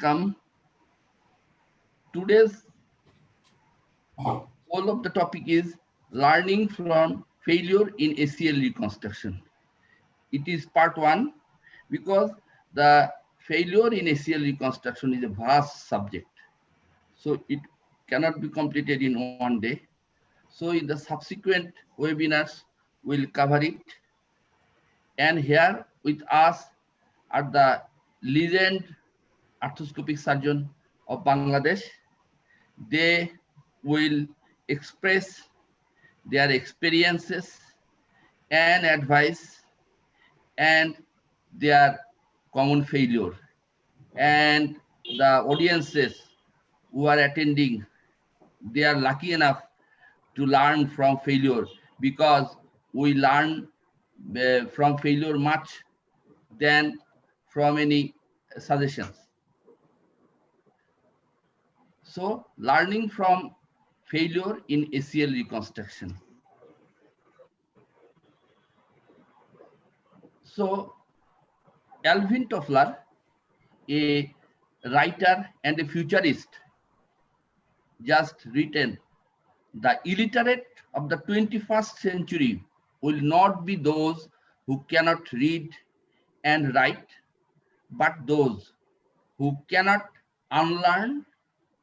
welcome. Today's all of the topic is learning from failure in ACL reconstruction. It is part one because the failure in ACL reconstruction is a vast subject. So it cannot be completed in one day. So in the subsequent webinars, we'll cover it. And here with us are the legend arthroscopic surgeon of Bangladesh. They will express their experiences and advice and their common failure. And the audiences who are attending, they are lucky enough to learn from failure because we learn from failure much than from any suggestions. So learning from failure in ACL reconstruction. So Alvin Toffler, a writer and a futurist, just written, the illiterate of the 21st century will not be those who cannot read and write, but those who cannot unlearn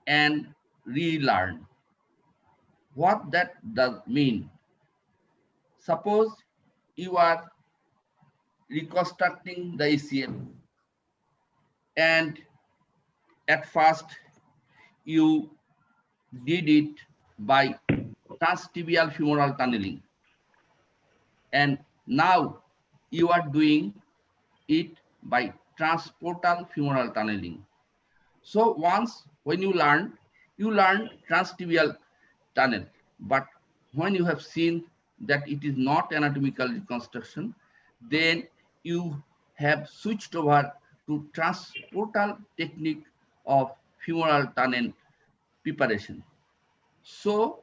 and relearn. What that does mean? Suppose you are reconstructing the ACL and at first you did it by transtibial femoral tunneling, and now you are doing it by transportal femoral tunneling. So once when you learn transtibial tunnel, but when you have seen that it is not anatomical reconstruction, then you have switched over to transportal technique of femoral tunnel preparation. So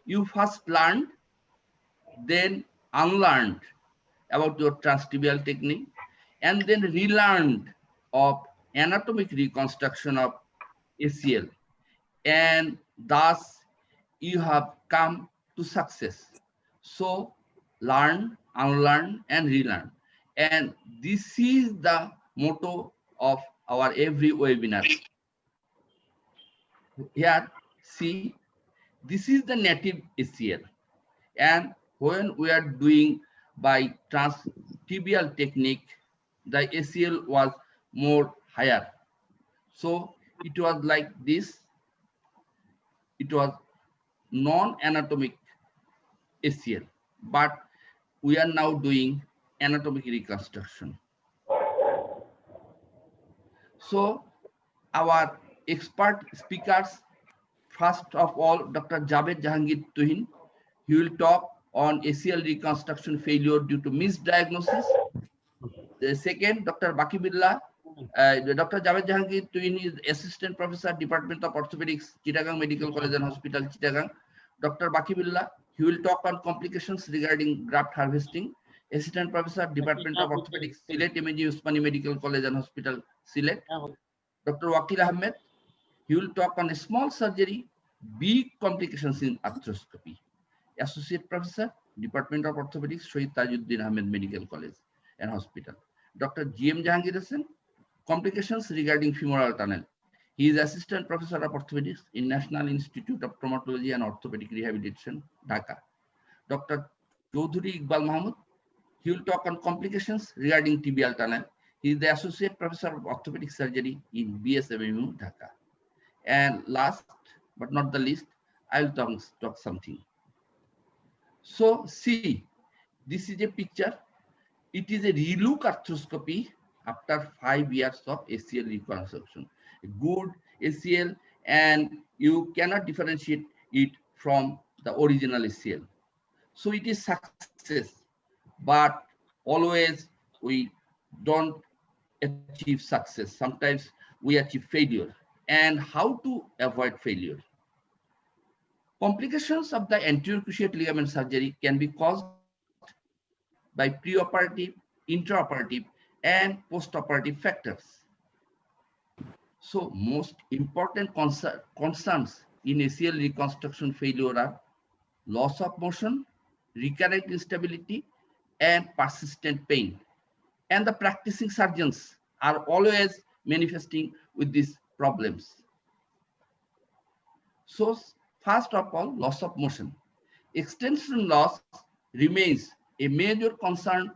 you first learned, then unlearned about your transtibial technique, and then relearned of anatomic reconstruction of ACL, and thus you have come to success. So learn, unlearn, and relearn. And this is the motto of our every webinar. Here, see, this is the native ACL. And when we are doing by transtibial technique, the ACL was more higher. So it was like this. It was non-anatomic ACL, but we are now doing anatomic reconstruction. So our expert speakers, first of all, Dr. Javed Jahangir Tuhin, he will talk on ACL reconstruction failure due to misdiagnosis. The second, Dr. Baki Billah, Dr. Javed Jahangir Tuhin is Assistant Professor, Department of Orthopedics, Chittagong Medical College and Hospital, Chittagong. Dr. Baki Billah, he will talk on complications regarding graft harvesting. Assistant Professor, Department of Orthopedics, Sylhet MG Usmani Medical College and Hospital, Sylhet. Dr. Wakil Ahmed, he will talk on a small surgery, big complications in arthroscopy. Associate Professor, Department of Orthopedics, Shohid Tajuddin Ahmed Medical College and Hospital. Dr. G.M. Jahangir Hasan, complications regarding femoral tunnel. He is Assistant Professor of Orthopedics in National Institute of Traumatology and Orthopedic Rehabilitation, Dhaka. Dr. Chaudhuri Iqbal Mahmood, he will talk on complications regarding tibial tunnel. He is the Associate Professor of Orthopedic Surgery in BSMMU, Dhaka. And last but not the least, I will talk something. So see, this is a picture. It is a relook arthroscopy after 5 years of ACL reconstruction. A good ACL, and you cannot differentiate it from the original ACL. So it is success, but always we don't achieve success. Sometimes we achieve failure. And how to avoid failure? Complications of the anterior cruciate ligament surgery can be caused by preoperative, intraoperative, and postoperative factors. So most important concerns in ACL reconstruction failure are loss of motion, recurrent instability, and persistent pain. And the practicing surgeons are always manifesting with these problems. So first of all, loss of motion. Extension loss remains a major concern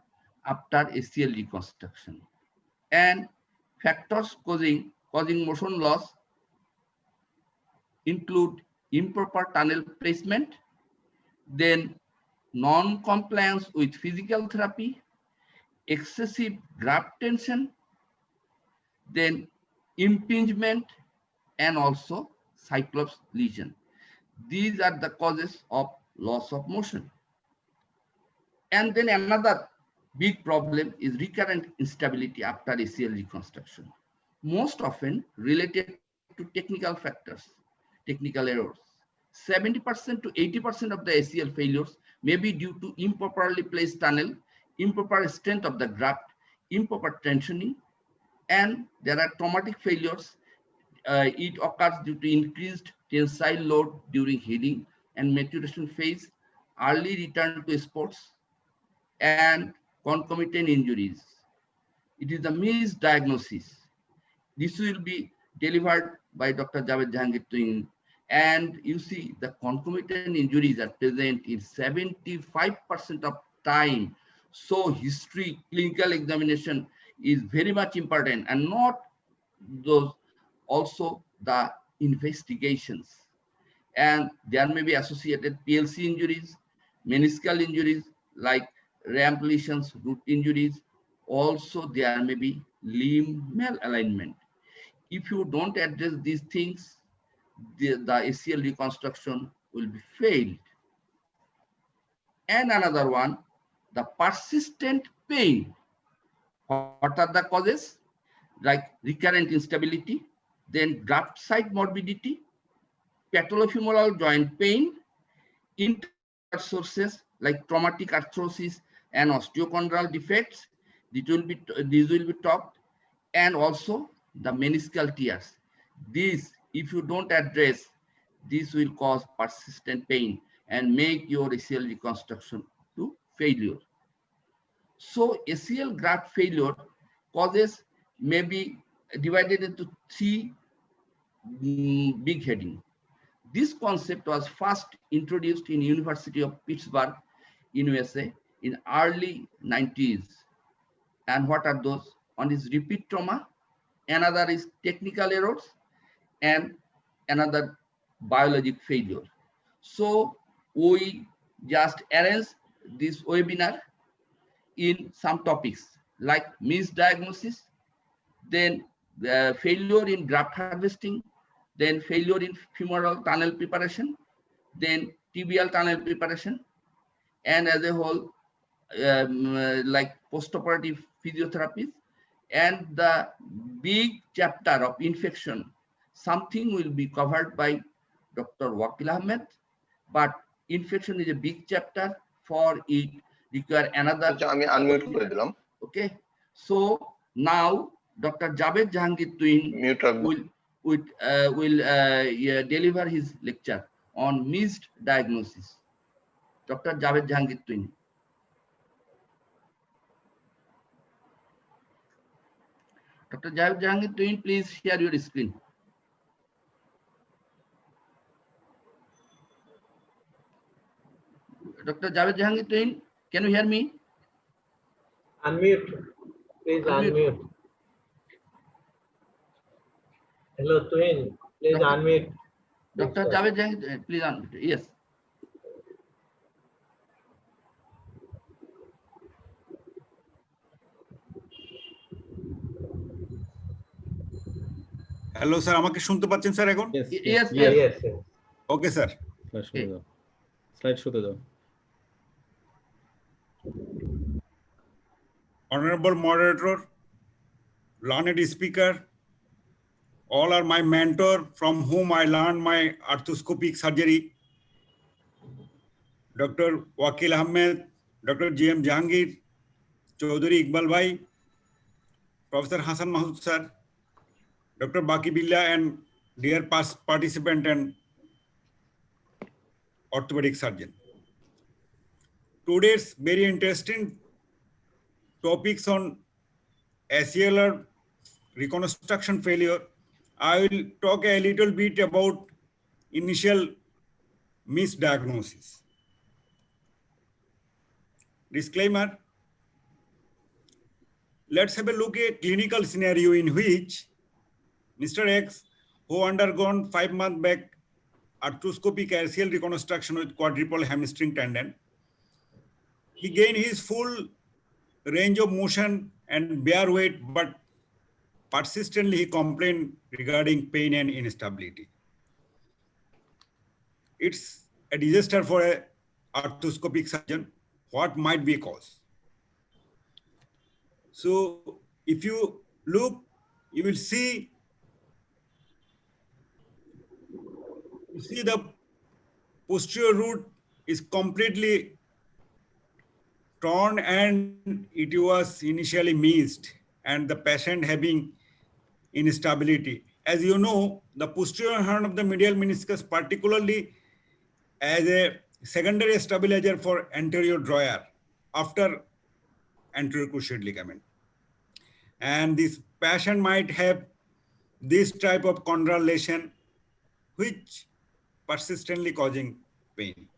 after ACL reconstruction. And factors causing motion loss include improper tunnel placement, then non-compliance with physical therapy, excessive graft tension, then impingement, and also cyclops lesion. These are the causes of loss of motion. And then another big problem is recurrent instability after ACL reconstruction, most often related to technical factors, technical errors. 70% to 80% of the ACL failures may be due to improperly placed tunnel, improper strength of the graft, improper tensioning, and there are traumatic failures. It occurs due to increased tensile load during healing and maturation phase, early return to sports, and concomitant injuries. It is a misdiagnosis. This will be delivered by Dr. Javed Jahangir Twin. And you see the concomitant injuries are present in 75% of time. So history, clinical examination is very much important, and not those, also the investigations. And there may be associated PLC injuries, meniscal injuries like ramp lesions, root injuries. Also, there may be limb malalignment. If you don't address these things, the ACL reconstruction will be failed. And another one, the persistent pain. What are the causes? Like recurrent instability, then graft site morbidity, patellofemoral joint pain, inter-joint sources like traumatic arthrosis and osteochondral defects. These will be talked, and also the meniscal tears. These, if you don't address, this will cause persistent pain and make your ACL reconstruction to failure. So ACL graft failure causes may be divided into three big heading. This concept was first introduced in University of Pittsburgh in USA in early 90s. And what are those? One is repeat trauma, another is technical errors, and another biologic failure. So we just arrange this webinar in some topics like misdiagnosis, then failure in graft harvesting, then failure in femoral tunnel preparation, then tibial tunnel preparation, and as a whole, like postoperative physiotherapies, and the big chapter of infection. Something will be covered by Dr. Wakil Ahmed, but infection is a big chapter. For it require another. Okay, so now Dr. Javed Jahangir Twin will deliver his lecture on missed diagnosis. Dr. Javed Jahangir Twin. Dr. Javed Jahangir Twin, please share your screen. Dr. Javed Jahangir Twin, can you hear me? Unmute. Please unmute. Hello, Twin. Please unmute. Dr. Javed Jahangir, please unmute. Yes. Hello, sir. আমাকে শুনতে পাচ্ছেন sir এখন? Yes. Okay, sir. Slide show দাও. Honorable moderator, learned speaker, all are my mentor from whom I learned my arthroscopic surgery. Dr. Wakil Ahmed, Dr. J.M. Jahangir, Chaudhary Iqbal Bhai, Professor Hassan Mahmood sir, Dr. Baki Billa and dear past participant and orthopedic surgeon. Today's very interesting topics on ACLR reconstruction failure. I will talk a little bit about initial misdiagnosis. Disclaimer, let's have a look at clinical scenario in which Mr. X, who undergone 5 months back arthroscopic ACL reconstruction with quadruple hamstring tendon, he gained his full range of motion and bear weight, but persistently he complained regarding pain and instability. It's a disaster for a arthroscopic surgeon. What might be a cause? So if you look, you will see the posterior root is completely torn and it was initially missed, and the patient having instability. As you know, the posterior horn of the medial meniscus, particularly as a secondary stabilizer for anterior drawer after anterior cruciate ligament. And this patient might have this type of chondral lesion, which persistently causing pain.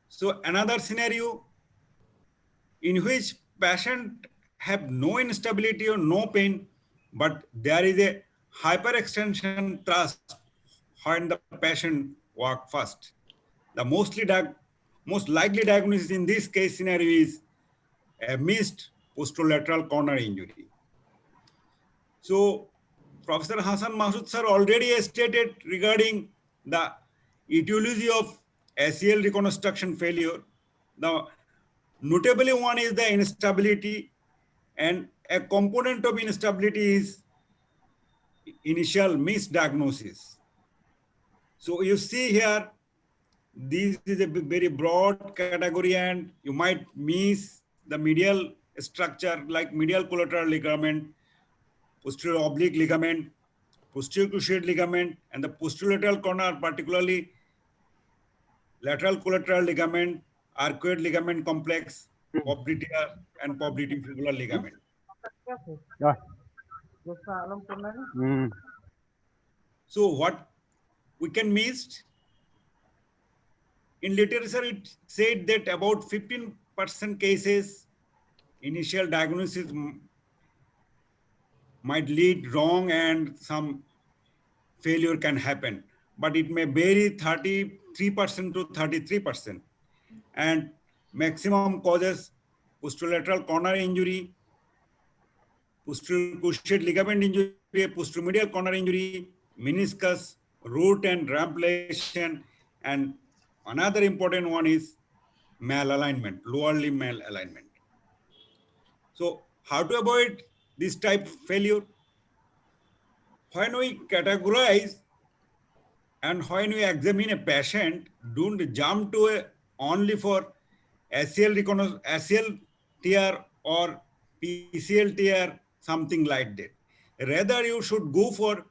So another scenario in which patient have no instability or no pain, but there is a hyperextension thrust when the patient walk first. The most likely diagnosis in this case scenario is a missed posterolateral corner injury. So Professor Hassan Mahsood sir already stated regarding the etiology of ACL reconstruction failure. The notably one is the instability, and a component of instability is initial misdiagnosis. So you see here, this is a very broad category and you might miss the medial structure like medial collateral ligament, posterior oblique ligament, posterior cruciate ligament, and the posterolateral corner, particularly lateral collateral ligament, arcuate ligament complex, popliteal and popliteofibular ligament. So what we can miss? In literature, it said that about 15% cases, initial diagnosis might lead wrong and some failure can happen, but it may vary 33% to 33%. And maximum causes posterolateral corner injury, posterior cruciate ligament injury, posteromedial corner injury, meniscus, root and ramp lesion, and another important one is malalignment, lower limb malalignment. So how to avoid this type of failure? When we categorize and when we examine a patient, don't jump to a only for ACL tear or PCL tear, something like that. Rather, you should go for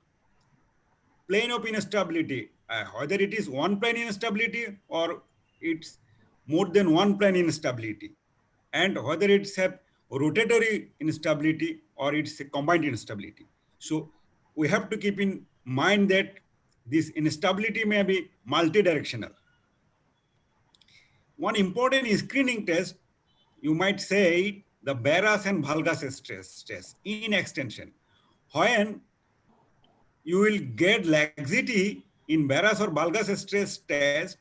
plane of instability, whether it is one plane instability or it's more than one plane instability, and whether it's a rotatory instability or it's a combined instability. So we have to keep in mind that this instability may be multidirectional. One important screening test, you might say, the varus and valgus stress test in extension. When you will get laxity in varus or valgus stress test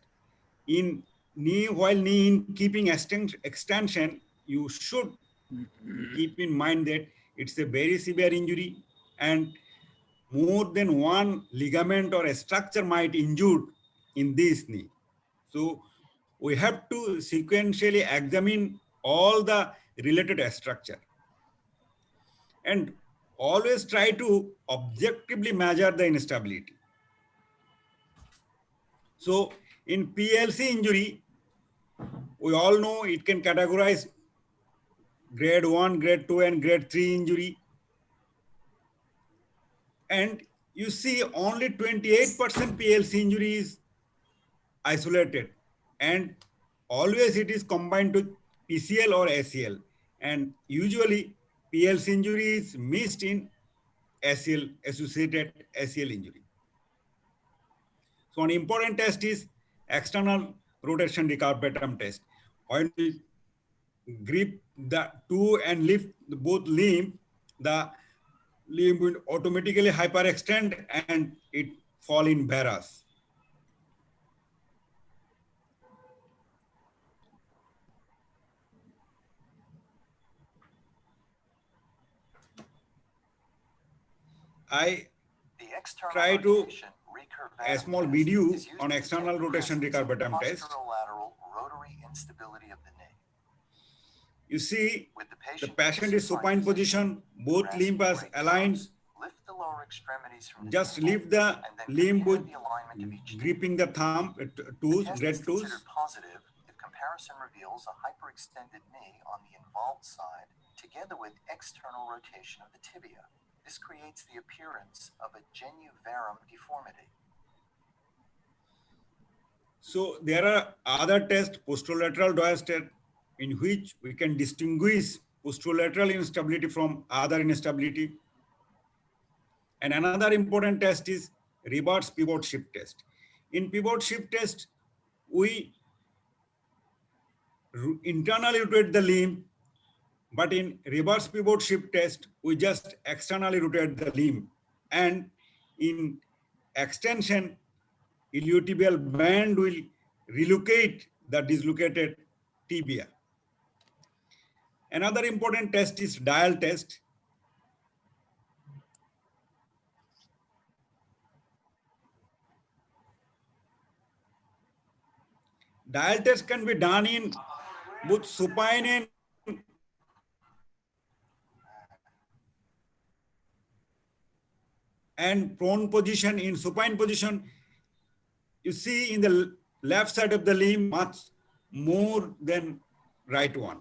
in knee, while knee in keeping extension, you should keep in mind that it's a very severe injury and more than one ligament or a structure might injured in this knee. So we have to sequentially examine all the related structure and always try to objectively measure the instability. So in PLC injury, we all know it can categorize grade 1, grade 2, and grade 3 injury. And you see only 28% PLC injury is isolated, and always it is combined to PCL or ACL, and usually PLC injury is missed in ACL, associated ACL injury. So an important test is external rotation recarpetum test. When we grip the two and lift both limb, the limb will automatically hyperextend and it fall in varus. I try to a small video on external rotation recarpetum test. You see, the patient is supine position, both limbs are aligned. Just lift the limb with gripping the thumb, toes, great toes. If comparison reveals a hyperextended knee on the involved side, together with external rotation of the tibia. This creates the appearance of a genuvarum deformity. So there are other tests, posterolateral Doyle's test, in which we can distinguish posterolateral instability from other instability. And another important test is reverse pivot shift test. In pivot shift test, we internally rotate the limb, but in reverse pivot shift test, we just externally rotate the limb. And in extension, iliotibial band will relocate the dislocated tibia. Another important test is dial test. Dial test can be done in both supine and prone position. In supine position, you see in the left side of the limb much more than right one.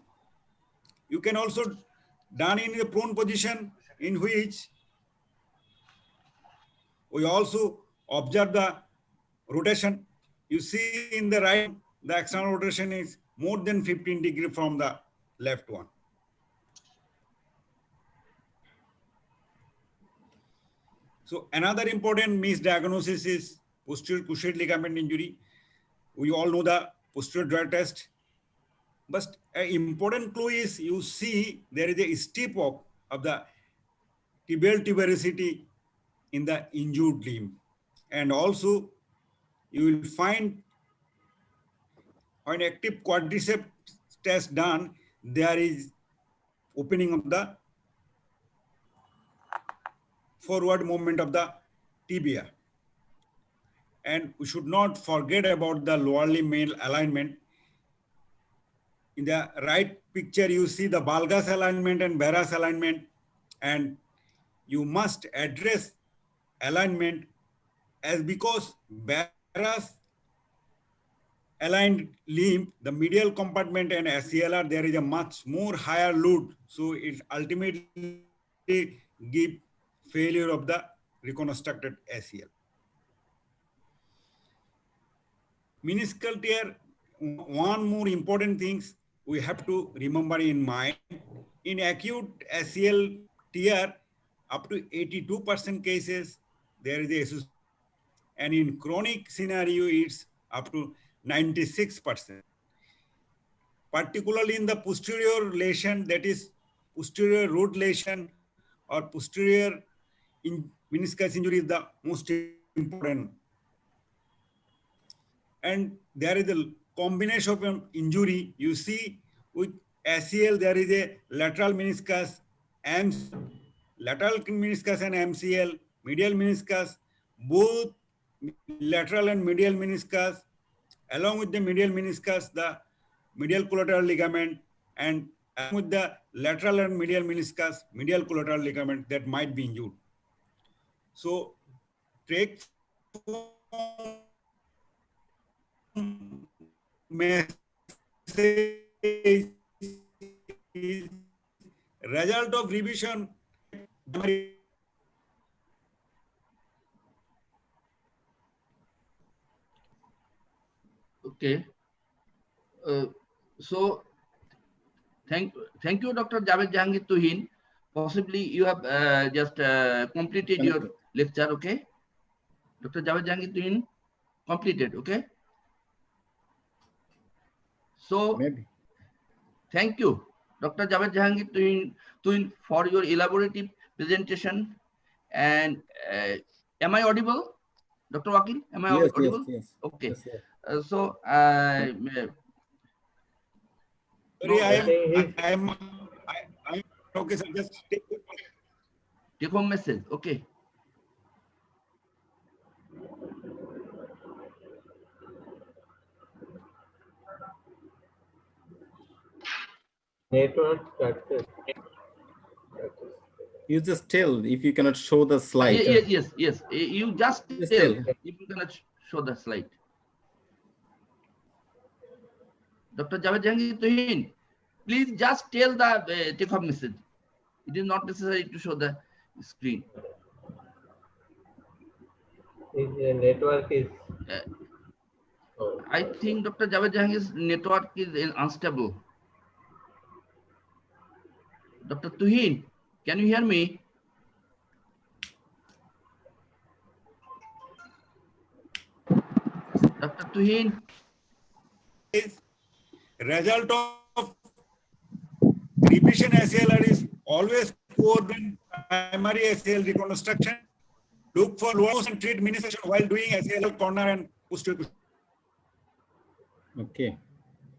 You can also done in the prone position, in which we also observe the rotation. You see in the right, the external rotation is more than 15 degrees from the left one. So another important misdiagnosis is posterior cruciate ligament injury. We all know the posterior draw test. But an important clue is you see there is a steep up of the tibial tuberosity in the injured limb. And also you will find when active quadriceps test done, there is opening of the forward movement of the tibia. And we should not forget about the lower limb main alignment. In the right picture, you see the valgus alignment and varus alignment, and you must address alignment as because varus aligned limb, the medial compartment and ACLR, there is a much more higher load. So it ultimately give failure of the reconstructed ACL. Meniscal tear, one more important things we have to remember in mind. In acute ACL tear, up to 82% cases, there is a association. And in chronic scenario, it's up to 96%. Particularly in the posterior lesion, that is posterior root lesion or posterior meniscus injury is the most important. And there is a combination of injury. You see with ACL, there is a lateral meniscus, lateral meniscus and MCL, medial meniscus, both lateral and medial meniscus, along with the medial meniscus, the medial collateral ligament, and along with the lateral and medial meniscus, medial collateral ligament that might be injured. So take message is result of revision Okay. So thank you, Dr. Javed Jahangir Tuhin. Possibly you have just completed your lecture. Okay, Dr. Javed Jahangir Tuhin completed. Okay. So Maybe. thank you, Dr. Javed Jahangir Tuhin, for your elaborative presentation. And am I audible, Dr. Wakil? Am I Yes, yes, audible? yes. Okay. Yes, yes. So Sorry, I think I am okay, sir. Just take home message. Okay. network success. You just tell if you cannot show the slide. Yes. You just Just tell tell. if you cannot show the slide. Dr. Javed Jahangir Tuhin, please just tell the take-home message. It is not necessary to show the screen. His network is. I think Dr. Javed Jahangir's network is unstable. Dr. Tuhin, can you hear me? Dr. Tuhin. Result of revision ACLR is always poor than primary ACL reconstruction. Look for loss and treat mini section while doing ACL corner and posterior. Okay.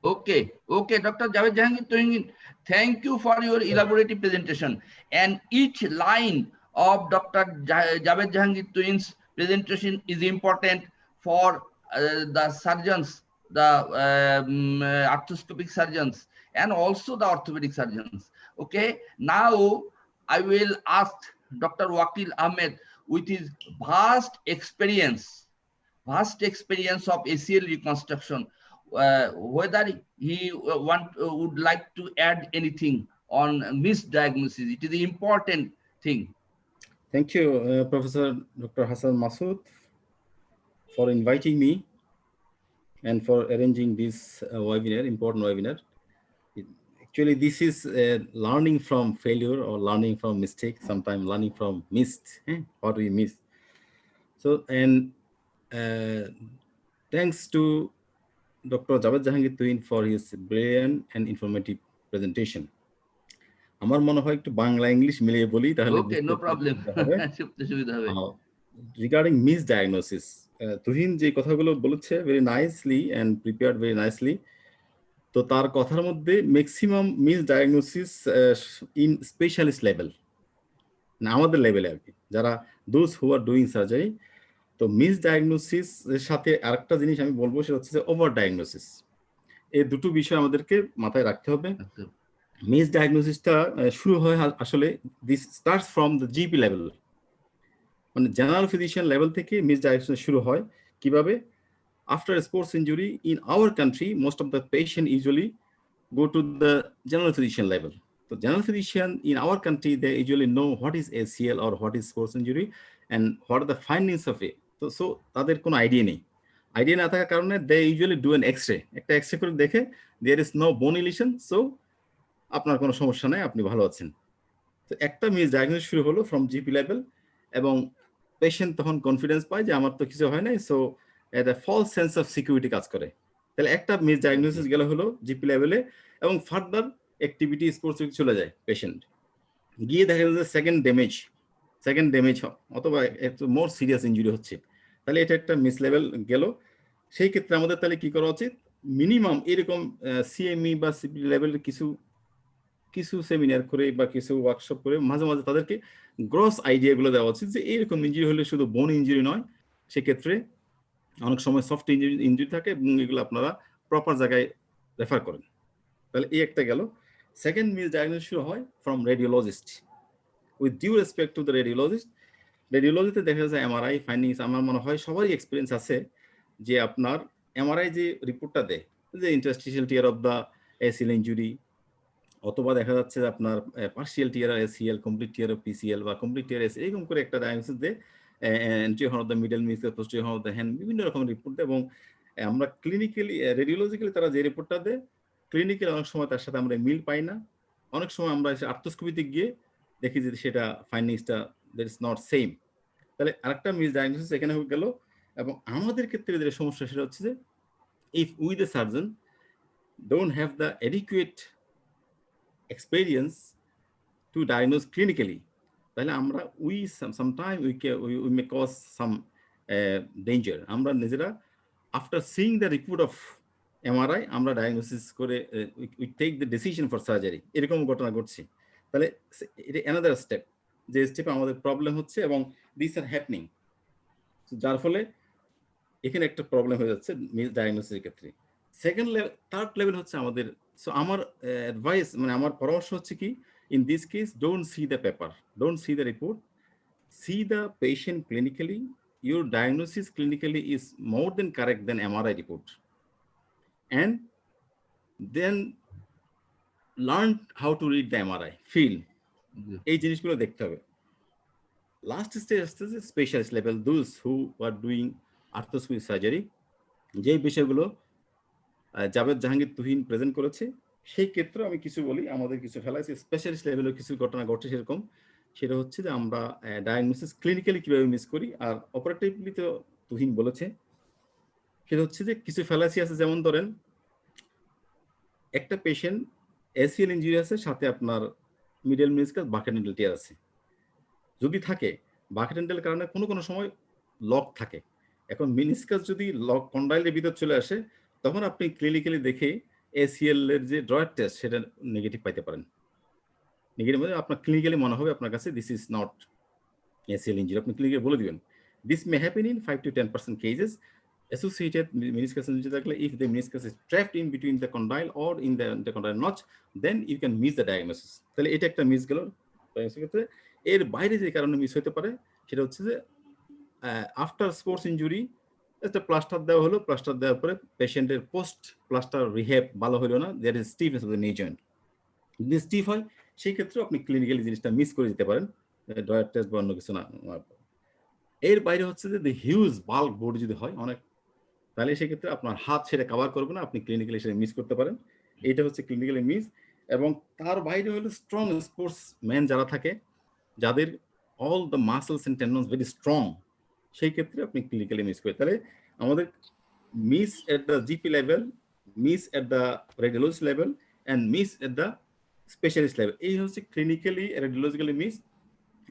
Okay, Dr. Javed Jahangir Tuhin, thank you for your elaborative presentation. And each line of Dr. Javed Jahangir Tuhin's presentation is important for the surgeons, the arthroscopic surgeons, and also the orthopedic surgeons. Okay, now I will ask Dr. Wakil Ahmed, with his vast experience of ACL reconstruction, whether he would like to add anything on misdiagnosis. It is the important thing. Thank you, Professor Dr. Hassan Masood, for inviting me and for arranging this webinar, important webinar. Actually, this is learning from failure or learning from mistake, sometimes learning from missed, what we miss. So, and thanks to Dr. Javed Jahangir Tuhin for his brilliant and informative presentation. আমার মনে হয় একটু Bangla English মিলিয়ে বলি তাহলে Okay, no problem. Regarding misdiagnosis, Tuhin যে কথাগুলো বলেছে very nicely and prepared very nicely. তো তার কথার মধ্যে maximum misdiagnosis in specialist level, না আমাদের লেভেলে আর কি, যারা those who are doing surgery. তো মিসডায়াগনোসিস এর সাথে আরেকটা জিনিস আমি বলবো, সেটা হচ্ছে যে ওভার ডায়াগনোসিস। এই দুটো বিষয় আমাদেরকে মাথায় রাখতে হবে। মিসডায়াগনোসিসটা শুরু হয় আসলে this starts from the GP level, মানে জেনারেল ফিজিশিয়ান লেভেল থেকে মিসডায়াগনোসিস শুরু হয়। কিভাবে? After sports injury in our country most of the patient usually go to the general physician level. So general physician in our country, they usually know what is ACL or what is sports injury and what are the findings of it. So তাদের কোনো idea নেই। Idea না থাকার কারণে they usually do an x-ray, একটা x-ray করে দেখে there is no bone lesion, so আপনার কোনো সমস্যা নাই, আপনি ভালো আছেন। তো একটা মিসডায়াগনোসিস শুরু হলো ফ্রম জিপি লেভেল, এবং পেশেন্ট তখন কনফিডেন্স পায় যে আমার তো কিছু হয় নাই, সো একটা ফলস সেন্স অফ সিকিউরিটি কাজ করে। তাহলে একটা মিসডায়াগনোসিস গেল হলো জিপি লেভেলে, এবং ফার্দার অ্যাক্টিভিটি স্পোর্টস চলে যায় পেশেন্ট, গিয়ে দেখা যায় সেকেন্ড ড্যামেজ অথবা একটু মোর সিরিয়াস ইনজুরি হচ্ছে। তাহলে এটা একটা মিস লেভেল গেল। সেই ক্ষেত্রে আমাদের তাহলে কি করা উচিত? মিনিমাম এরকম সিএমই বা সিপি লেভেলের কিছু সেমিনার করে বা কিছু ওয়ার্কশপ করে মাঝে মাঝে তাদেরকে গ্রস আইডিয়াগুলো দেওয়া উচিত যে এইরকম ইঞ্জুরি হলে শুধু বোন ইঞ্জুরি নয়, সেক্ষেত্রে অনেক সময় সফট ইঞ্জুরি থাকে, এবং এগুলো আপনারা প্রপার জায়গায় রেফার করেন। তাহলে এই একটা গেল। সেকেন্ড মিসডায়াগনোসিস শুরু হয় from radiologist. With due respect to the রেডিওলজিতে দেখা যায় এমআরআই ফাইন্ডিংস, আমার মনে হয় সবারই এক্সপিরিয়েন্স আছে যে আপনার এমআরআই যে রিপোর্টটা দেয় যে interstitial tear of the ACL injury, অথবা দেখা যাচ্ছে যে আপনার partial tear ACL, complete tear of PCL বা কমপ্লিট টিয়ার এসিএল, এরকম করে একটা ডায়াগনোসিস দেয়। Anterior horn of the medial meniscus, posterior horn of the hand, বিভিন্ন রকম রিপোর্ট দেয়, এবং আমরা ক্লিনিক্যালি রেডিওলজিক্যালি তারা যে রিপোর্টটা দেয় ক্লিনিক্যালি অনেক সময় তার সাথে আমরা মিল পাই না, অনেক সময় আমরা আর্থোস্কোপিতে গিয়ে দেখি যে সেটা ফাইন্ডিংসটা দ্যাট ইজ নট সেম। তাহলে আরেকটা মিস ডায়াগনোসিস এখানে হয়ে গেল। এবং আমাদের ক্ষেত্রে যে সমস্যা সেটা হচ্ছে যে if we the surgeon don't have the adequate experience to diagnose clinically, তাহলে আমরা sometime we may cause some danger. আমরা নিজেরা after seeing the report of MRI আমরা ডায়াগনোসিস করে we take the decision for surgery, এরকম ঘটনা ঘটছে। তাহলে এটা another step, যে স্টেপে আমাদের প্রবলেম হচ্ছে এবং these are happening, যার ফলে এখানে একটা প্রবলেম হয়ে যাচ্ছে মিস ডায়াগনোসিসের ক্ষেত্রে। সেকেন্ড লেভেল, থার্ড লেভেল হচ্ছে আমাদের, সো আমার অ্যাডভাইস মানে আমার পরামর্শ হচ্ছে কি, in this case don't see the paper, don't see the report, see the patient clinically. Your diagnosis clinically is more than correct than MRI report, and then learn how to read the MRI, feel, এই জিনিসগুলো দেখতে হবে। Last stage আসতেছে specialist level, those who are doing arthroscopic surgery, যে বিষয়গুলো Javed Jahangir Tuhin present করেছে। সেই ক্ষেত্রে আমি কিছু বলি, আমাদের কিছু ফেলাইছে স্পেশালিস্ট লেভেলের কিছু ঘটনা ঘটে সেরকম, সেটা হচ্ছে যে আমরা ডায়াগনোসিস ক্লিনিক্যালি কিভাবে মিস করি, আর অপারেটিভলি তো তুহিন বলেছে। সেটা হচ্ছে যে কিছু ফেলাইসি আছে, যেমন ধরেন একটা পেশেন্ট ACL ইনজুরি আছে, সাথে আপনার মিডল মেনিসকাস বাকেট এন্ডেল টিয়ার আছে, যদি থাকে বাকেট এন্ডেলের কারণে কোনো কোনো সময় লক থাকে। এখন মেনিসকাস যদি লক কন্ডাইলের ভিতর চলে আসে, তখন আপনি ক্লিনিক্যালি দেখে ACL এর যে ড্রয়ার টেস্ট সেটা নেগেটিভ পাইতে পারেন। নেগেটিভ মানে আপনার ক্লিনিক্যালি মনে হবে আপনার কাছে this is not ACL injury, আপনি ক্লিনিক্যালি বলে দিবেন। This may happen in 5 to 10% cases associated meniscus injury থাকলে, if the meniscus is trapped in between the condyle or in the intercondyle notch, then you can miss the diagnosis. তাহলে এটা একটা miss গেল ডায়াগনোসিসের ক্ষেত্রে। এর বাইরে যে কারণে মিস হতে পারে সেটা হচ্ছে যে আফটার স্পোর্টস ইনজুরি একটা প্লাস্টার দেওয়া হলো, প্লাস্টার দেওয়ার পরে পেশেন্টের পোস্ট প্লাস্টার রিহ্যাব ভালো হলো না, there is stiffness of the knee joint, যদি স্টিফ হয় সেই ক্ষেত্রে আপনি ক্লিনিক্যালি জিনিসটা মিস করে দিতে পারেন, ডয়ার টেস্ট বা অন্য কিছু না। এর বাইরে হচ্ছে যে হিউজ বাল্ক বোর্ড যদি হয় অনেক, তাহলে সেক্ষেত্রে আপনার হাত সেটা কভার করবে না, আপনি ক্লিনিক্যালি সেটা মিস করতে পারেন। এইটা হচ্ছে ক্লিনিক্যালি মিস। এবং তার বাইরে হলো স্ট্রং স্পোর্টস ম্যান যারা থাকে, যাদের all the muscles and tendons very strong, সেই ক্ষেত্রে আপনি ক্লিনিক্যালি মিস করেন। তাহলে আমাদের miss at the GP level, miss at the radiologist level, and miss at the specialist level, এই হচ্ছে ক্লিনিক্যালি রেডিওলজিক্যালি মিস।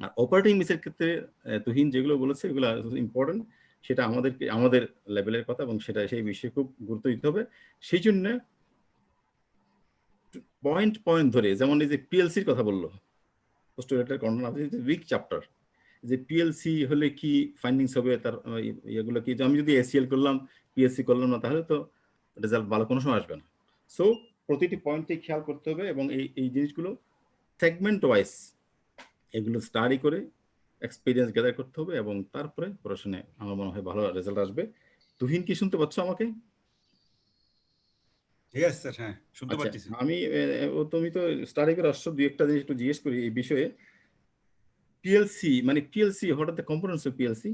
আর অপারেটিং মিসের ক্ষেত্রে তুহিন যেগুলো বলেছে এগুলো ইম্পর্টেন্ট, সেটা আমাদের লেভেলের কথা, এবং সেটা সেই বিষয়ে খুব গুরুত্ব দিতে হবে। সেই জন্য পয়েন্ট ধরে, যেমন এই যে PLCর কথা বললো পোস্টোরেটার কন্ডন, উইক চ্যাপ্টার, যে PLC হলে কি ফাইন্ডিংস হবে, তার এগুলো কি, আমি যদি ACL করলাম PLC করলাম না, তাহলে তো রেজাল্ট ভালো কোনো সময় আসবে না। সো প্রতিটি পয়েন্টে খেয়াল করতে হবে, এবং এই জিনিসগুলো সেগমেন্ট ওয়াইজ এগুলো স্টাডি করে এক্সপিরিয়েন্স গ্যাদার করতে হবে, এবং তারপরে পড়াশোনায় আমার মনে হয় ভালো রেজাল্ট আসবে। তুহিন কি শুনতে পাচ্ছ আমাকে? ইয়েস স্যার, হ্যাঁ শুনতে আচ্ছা, পাচ্ছি। আমি তুমি তো স্টাডি করে আসছো, দুই একটা জিনিস একটু জিজ্ঞেস করি এই বিষয়ে। PLC মানে PLC, what are the components of PLC,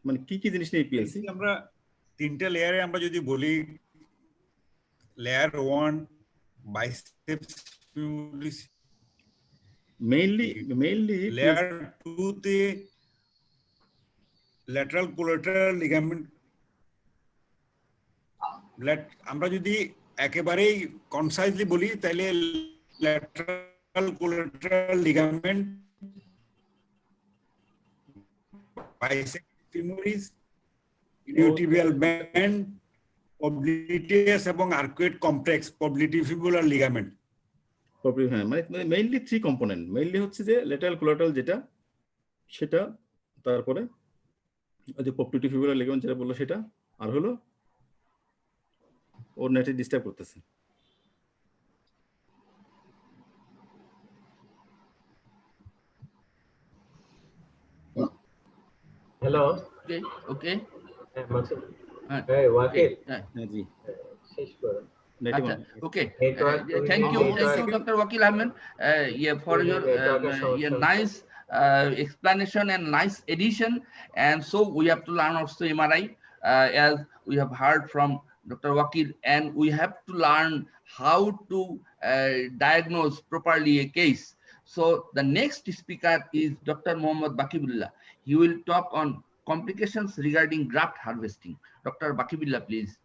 মানে কি কি জিনিস নিয়ে PLC? আমরা তিনটে লেয়ারে আমরা যদি বলি, লেয়ার 1 বাইসেপস ফিউলিস, মেইনলি লেয়ার 2 তে ল্যাটারাল কোলাটারাল লিগামেন্ট। আমরা যদি একেবারেই কনসাইজলি বলি, তাহলে lateral collateral ligament, biceps femoris, iliotibial band, popliteus এবং আর্কুয়েট কমপ্লেক্স পবলিটিফিবুলার লিগামেন্ট। হ্যাঁ, মানে মেইনলি 3 কম্পোনেন্ট, মেইনলি হচ্ছে যে ল্যাটারাল কোলাটারাল যেটা, সেটা, তারপরে ওই যে পবলিটিফিবুলার লিগামেন্ট যেটা বললো সেটা, আর হলো ওর নেটে ডিস্টার্ব করতেছে। হ্যালো, ওকে মাসুদ, হ্যাঁ, এই ওয়াকিল, হ্যাঁ জি, শেষ করো। আচ্ছা, ওকে, Network, thank you network- Dr. Wakil Ahmed for your network nice explanation and nice addition. And so we have to learn also MRI. as we have heard from Dr. Wakil, and we have to learn how to diagnose properly a case. So the next speaker is Dr. Mohammad Bakibullah. He will talk on complications regarding graft harvesting. Dr. Bakibullah, please.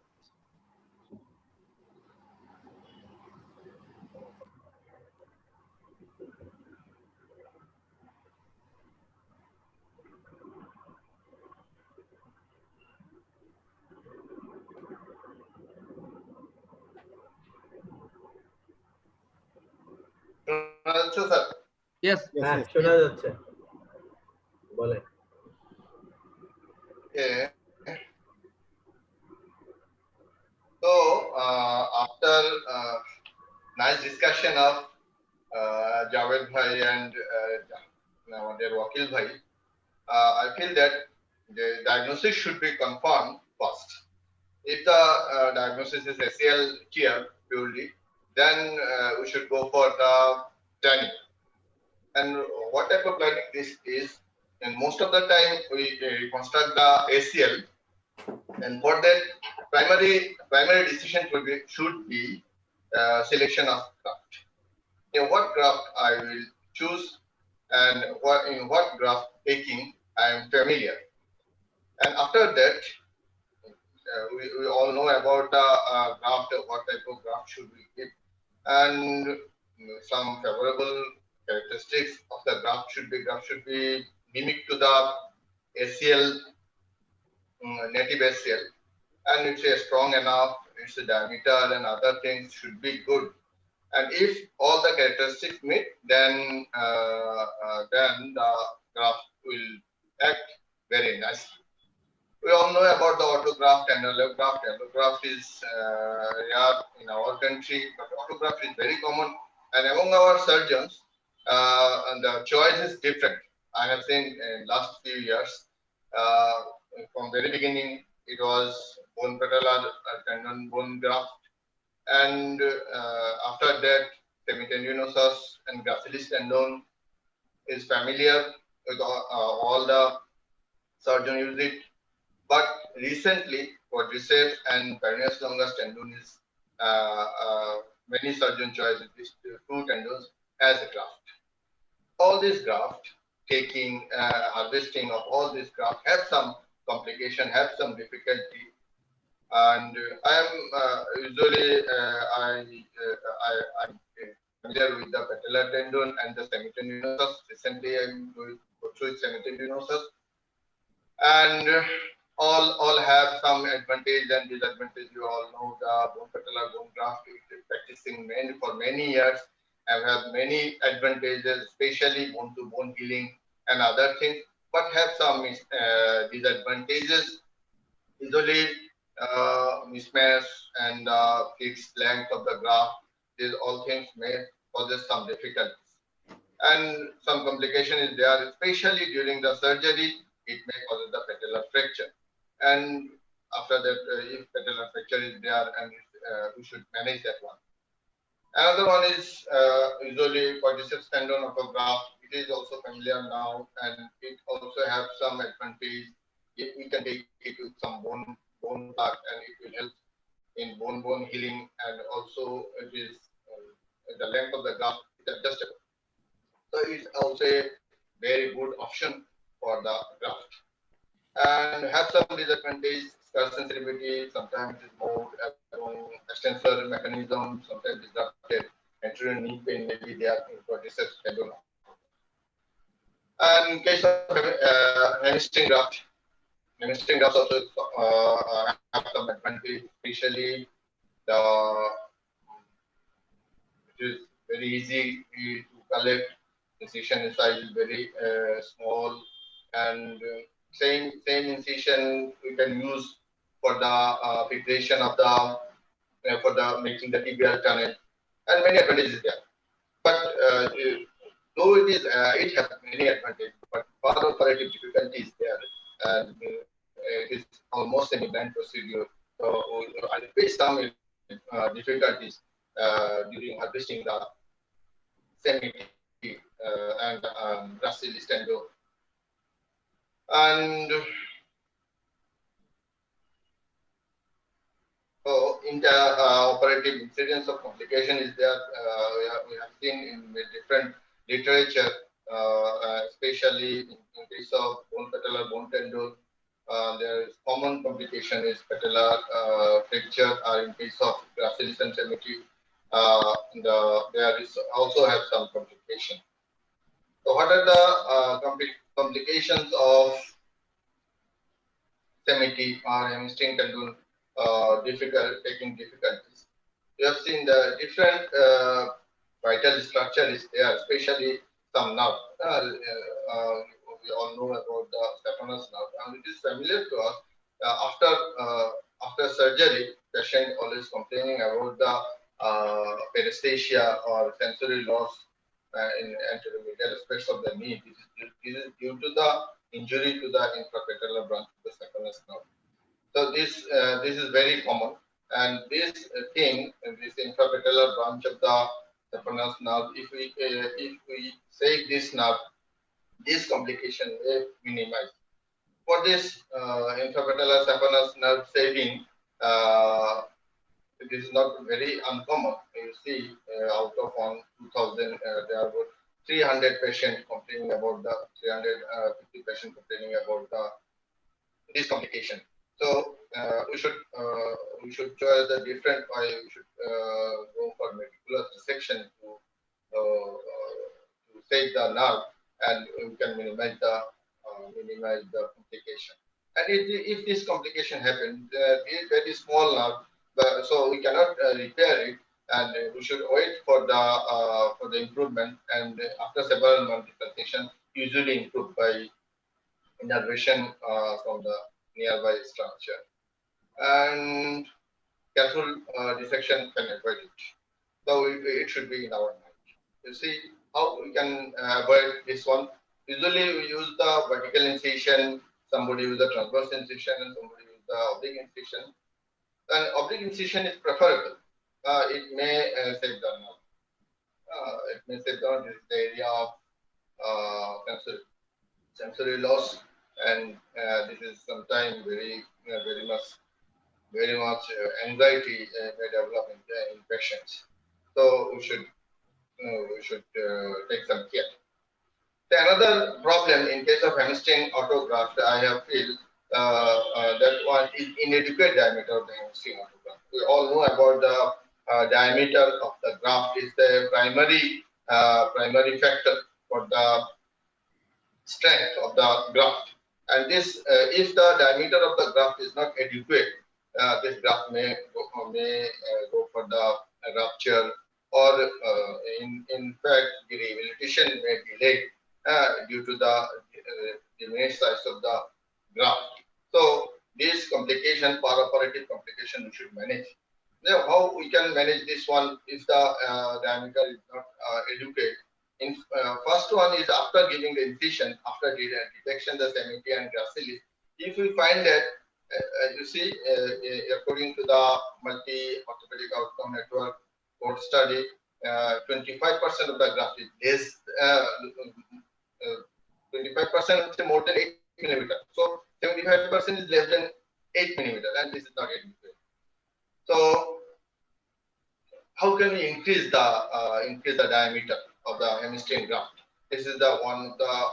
Yes. হ্যাঁ, শোনা যাচ্ছে, বলেন। Yeah. So after nice discussion of Javed Bhai and their Wakil Bhai, I feel that the diagnosis should be confirmed first. If the diagnosis is ACLR purely, then we should go for the planning. And what type of planning this is, and most of the time we construct the ACL, and for that primary decision should be selection of graft. What graft I will choose, and in what graft taking I am familiar. And after that, we all know about the graft, what type of graft should we give, and some favorable characteristics of the graft should be mimic to the ACL, native ACL, and it's strong enough, its diameter and other things should be good. And if all the characteristics meet, then the graft will act very nicely. We all know about the autograft and allograft. Allograft is rare in our country, but autograft is very common. And among our surgeons, and the choice is different. I have seen in last few years, from very beginning, it was bone patellar tendon bone graft, and after that, semitendinosus and gracilis tendon is familiar with all the surgeon use it. But recently, quadriceps and peroneus longus tendon is many surgeon choice these two tendons as a graft. All this graft taking, harvesting of all this graft have some complication, have some difficulty, and I am usually I'm familiar with the patellar tendon and the semitendinosus. Recently, I'm going through semitendinosus, and all have some advantage and disadvantage. You all know the bone patellar bone graft is practicing for many years and have many advantages, especially bone to bone healing and other things, but have some disadvantages. Usually mismatch and fixed length of the graft, these all things may cause some difficulties. And some complication is there, especially during the surgery, it may cause the patellar fracture. And after that, if patellar fracture is there, and we should manage that one. Another one is usually quadriceps tendon of a graft. It is also familiar now, and it also have some advantage. If we can take it with some bone part, and it will help in bone healing, and also it is the length of the graft is adjustable. So it's also a very good option for the graft. And have some disadvantage, scar sensitivity, sometimes it's moved along extensor mechanism, sometimes disrupted, anterior knee pain may be there in quadriceps tendon. And in case of hamstring graft also have some advantage, especially it is very easy to collect. Incision size is very small, and same incision we can use for the fixation of the for the making the tibial tunnel, and many advantages there. But though it has many advantages, but part of operative difficulty is there, and it is almost an event procedure. So I face some difficulties during harvesting the semi and gracilis tendon. And post-operative incidence of complication is there. We have seen in different literature, especially in case of bone patellar, bone tendon. There is common complication is patellar fracture, or in case of gracilis and cemetery, there is also have some complication. So, what are the complications of cemetery or hamstring tendon difficulties? We have seen the different vital structure is there, especially some nerve. We all know about the staphnous nerve, and it is familiar to us. After surgery, patient always complaining about the paresthesia or sensory loss in anteromedial aspects of the knee. This is due to the injury to the infrapatellar branch of the staphnous nerve. So this is very common, and this thing, this infrapatellar branch of the staphnous nerve, if we save this nerve, this complication may minimize. For this infrapatellar staphnous nerve saving, it is not very uncommon. You see, out of 2,000, there were 300 patients complaining about the 350 patients complaining about this complication. So we should choose the different way. We should go for medicular resection to save the nerve, and we can minimize the complication. And if this complication happens, it is very small nerve, so we cannot repair it, and we should wait for the improvement. And after several months, the patient usually improved by innervation from the nearby structure, and careful dissection can avoid it. So it should be in our mind. You see how we can avoid this one. Usually we use the vertical incision, somebody use the transverse incision, and somebody use the oblique incision. And oblique incision is preferable. It may save the nerve. It may save the area of sensory loss, and this is sometimes very much anxiety may develop in patients. So we should take some care. Another problem in case of hamstring autograft, I have feel that one is inadequate diameter of the hamstring autograft. We all know about the diameter of the graft is the primary factor for the strength of the graft. And this, if the diameter of the graft is not adequate, this graft may go for the rupture, or in fact, the rehabilitation may delay due to the diminished size of the graft. So this complication, post-operative complication, we should manage. Now, how we can manage this one if the diameter is not adequate? First one is after giving the incision, after detection the cemetery and gracilis. If we find that, you see, according to the multi-orthopedic outcome network code study, 25% of the graft is less, 25% more than 8 millimeter. So 75% is less than 8 millimeter, and this is not adequate. So how can we increase the diameter of the hamstring graft? This is the one of the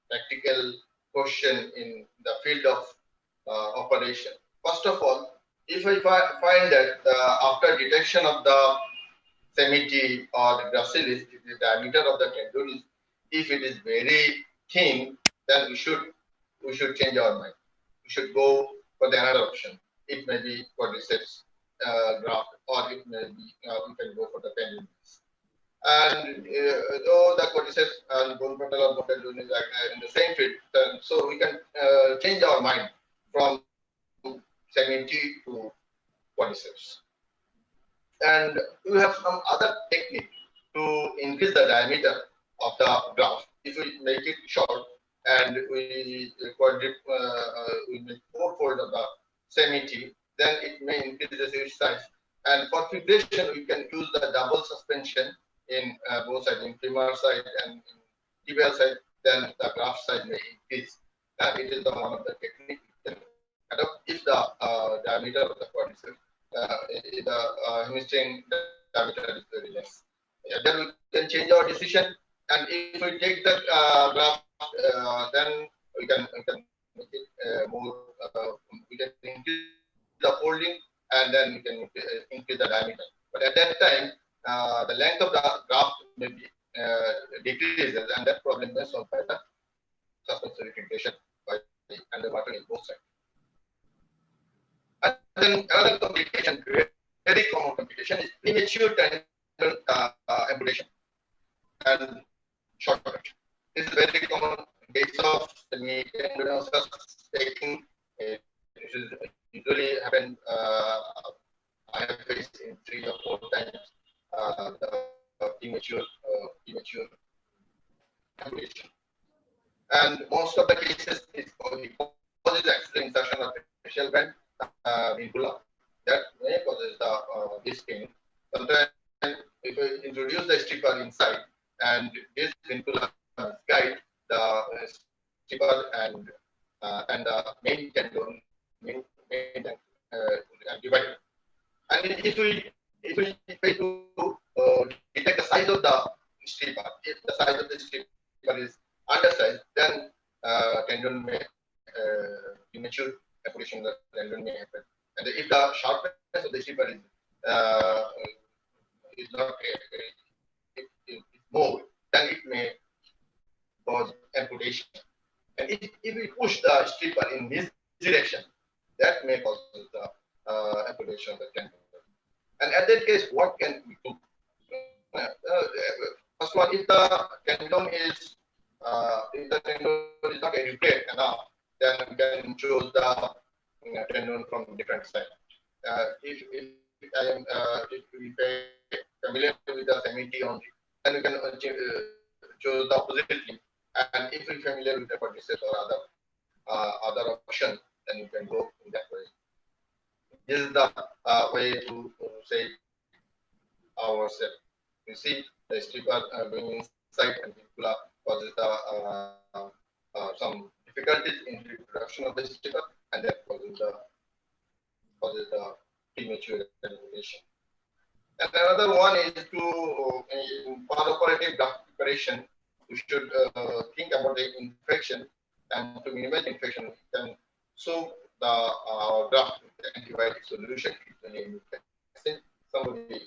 practical question in the field of operation. First of all, if I find that after detection of the cemetery or the gracilis, the diameter of the tendon is, if it is very thin, then we should change our mind. We should go for the another option. It may be quadriceps graft, or it may be we can go for the tendons. And though the quadriceps and bone patellar bone tendon is in the same field, so we can change our mind from cemetery to quadriceps. And we have some other technique to increase the diameter of the graft. If we make it short and we make 4-fold of the cemetery, then it may increase the seat size. And for fixation, we can use the double suspension in both sides, in femur side and in tibial side. Then the graft size may increase. It is one of the techniques we can adopt if the diameter of the quadriceps the hemisphere diameter is very less. Then we can change our decision, and if we take the graph, then we can make it more. We can increase the folding, and then we can increase the diameter. But at that time, the length of the graph may be decreases, and that problem is solved by the suspensory filtration by underwater in both sides. And then another complication, very common complication, is premature tendon amputation and short correction. This is very common case of semi-tendinosus taking. This is usually happen. I have faced in 3 or 4 times the premature amputation. And most of the cases is causes accident insertion of facial band vincula that may causes the this pain. Sometimes if we introduce the stripper inside and this vincula guide the stripper and the main tendon divided. And if we try to detect the size of the stripper, if the size of the stripper is undersized, then tendon may premature amputation of the tendon may happen. And if the sharpness of the stripper is not more, then it may cause amputation. And if we push the stripper in this direction, that may cause the amputation of the tendon. And at that case, what can we do? First one, if the tendon is not educated enough, then we can choose the tendon from different side. If we are familiar with the semi-T only, then we can choose the oppositely. And if we are familiar with the quadriceps or other option, then you can go in that way. This is the way to say ourselves. You see the stripper going inside and vincula causes some difficulties in the reproduction of the stripper, and that causes the premature amputation. And another one is to in post-operative graft preparation, we should think about the infection, and to minimize infection, we can soak the graft with the antibiotic solution. Somebody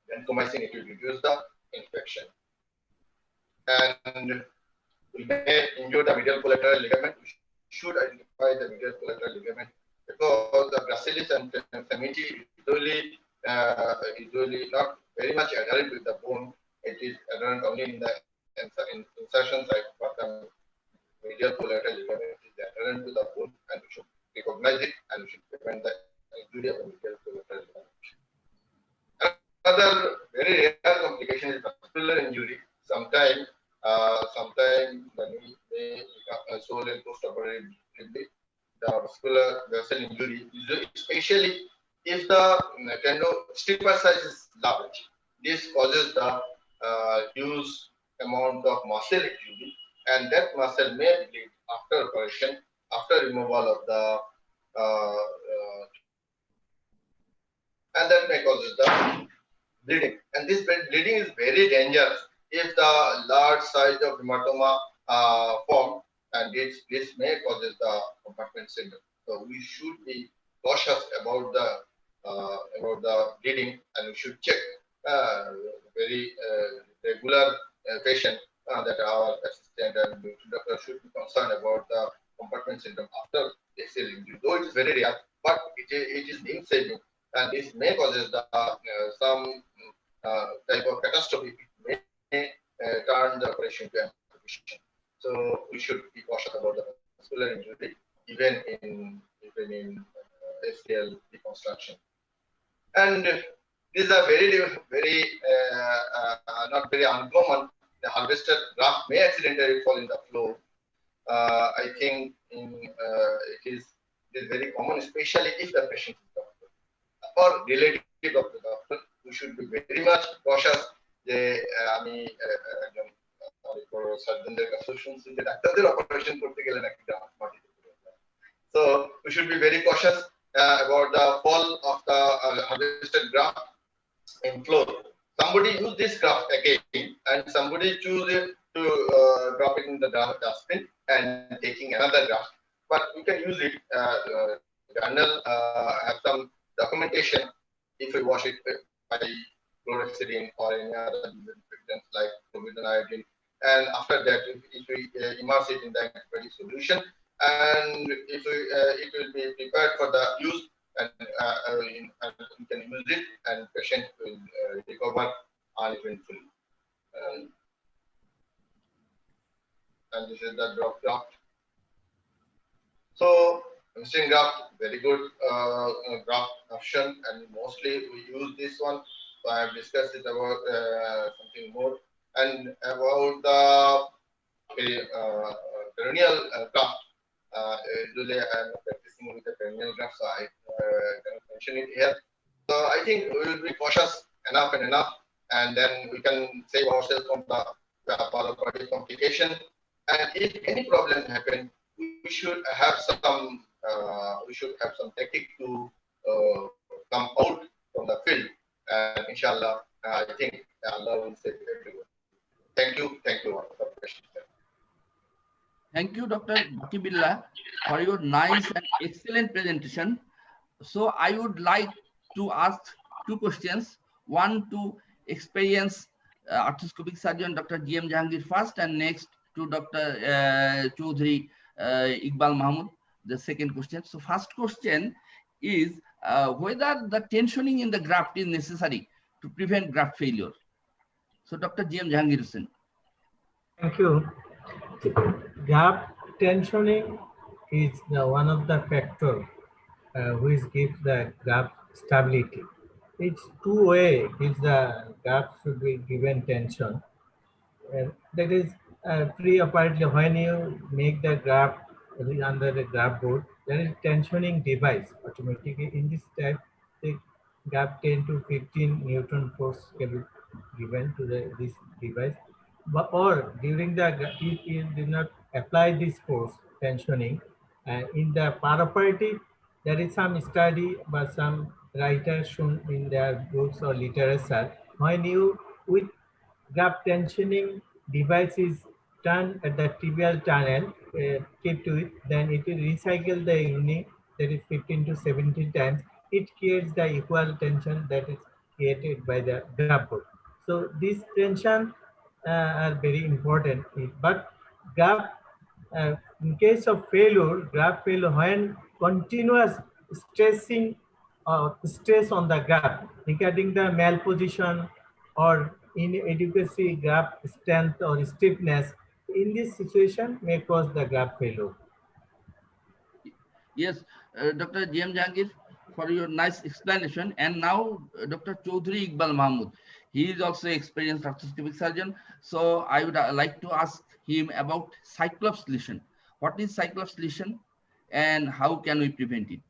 vancomycin, it will reduce the infection. And we may injure the medial collateral ligament. We should identify the medial collateral ligament because the gracilis and semi-T usually not very much adherent with the bone. It is adherent only in the insertion site, but the medial collateral ligament is adherent to the bone, and we should recognize it and we should prevent the injury of the medial collateral ligament. Another very rare complication is muscular injury. Sometimes the knee may become sole and post-operatively the muscular vessel injury, especially if the tendon stripper size is large. This causes the huge amount of muscle injury, and that muscle may bleed after operation, after removal of the and that may cause the bleeding. And this bleeding is very dangerous if the large size of hematoma form, and this may cause the compartment syndrome. So we should be cautious about the bleeding, and we should check very regular patient that our assistant and doctor should be concerned about the compartment syndrome after ACL injury. Though it is very rare, but it is limb saving, and this may causes the some type of catastrophe. It may turn the operation to amputation. So we should be cautious about the muscular injury, even in ACL reconstruction. And these are very not very uncommon. The harvested graft may accidentally fall in the flow. I think it is very common, especially if the patient is doctor or relative of the doctor. We should be very much cautious. আমি সার্জনদের কাছে শুনছি যে ডাক্তারদের operation করতে গেলে নাকি graft মাটিতে পড়ে যায়। So we should be very cautious about the fall of the harvested graft in floor. Somebody use this graft again, and somebody choose it to drop it in the dustbin and taking another graft. But we can use it. Journal have some documentation if we wash it by chlorhexidine or any other disinfectants like chlorine iodine. And after that, if we immerse it in the antibiotic solution, and if we, it will be prepared for the use, and we can use it, and patient will recover uneventually. And this is the drop graft. So missing graft, very good graft option, and mostly we use this one. So I have discussed it about something more, and about the perennial graft. Usually I am practicing with the perennial graft, so I cannot mention it here. So I think we will be cautious enough, and then we can save ourselves from the body complication. And if any problems happen, we should have some technique to come out from the field. And inshallah, I think Allah will save everyone. Thank you for the question. Thank you, Dr. Bakibullah, for your nice and excellent presentation. So I would like to ask two questions. One to experienced arthroscopic surgeon Dr. G.M. Jahangir first, and next to Dr. Chaudhary Iqbal Mahmood, the second question. So first question is whether the tensioning in the graft is necessary to prevent graft failure. So Dr. G.M. Jahangir Hussain. Thank you. Graft tensioning is one of the factors which gives the graft stability. It's two-way. Is the graft should be given tension. That is pre-operatively when you make the graft under the graft board, there is tensioning device automatically. In this type, the graft 10 to 15 Newton force can be given to this device. But or during the if you do not apply this force tensioning, in the perioperative, there is some study by some writers shown in their books or literature. When you with graft tensioning device is turned at the tibial tunnel, keep to it, then it will recycle the unit, that is 15 to 17 times. It creates the equal tension that is created by the graft board. So these tension are very important. But graft, in case of failure, graft failure, when continuous stress on the graft regarding the malposition or inadequacy graft strength or stiffness, in this situation may cause the graft failure. Yes, Dr. G.M. Jahangir, for your nice explanation. And now Dr. Chaudhary Iqbal Mahmood. He is also experienced arthroscopic surgeon. So I would like to ask him about Cyclops lesion. What is Cyclops lesion and how can we prevent it?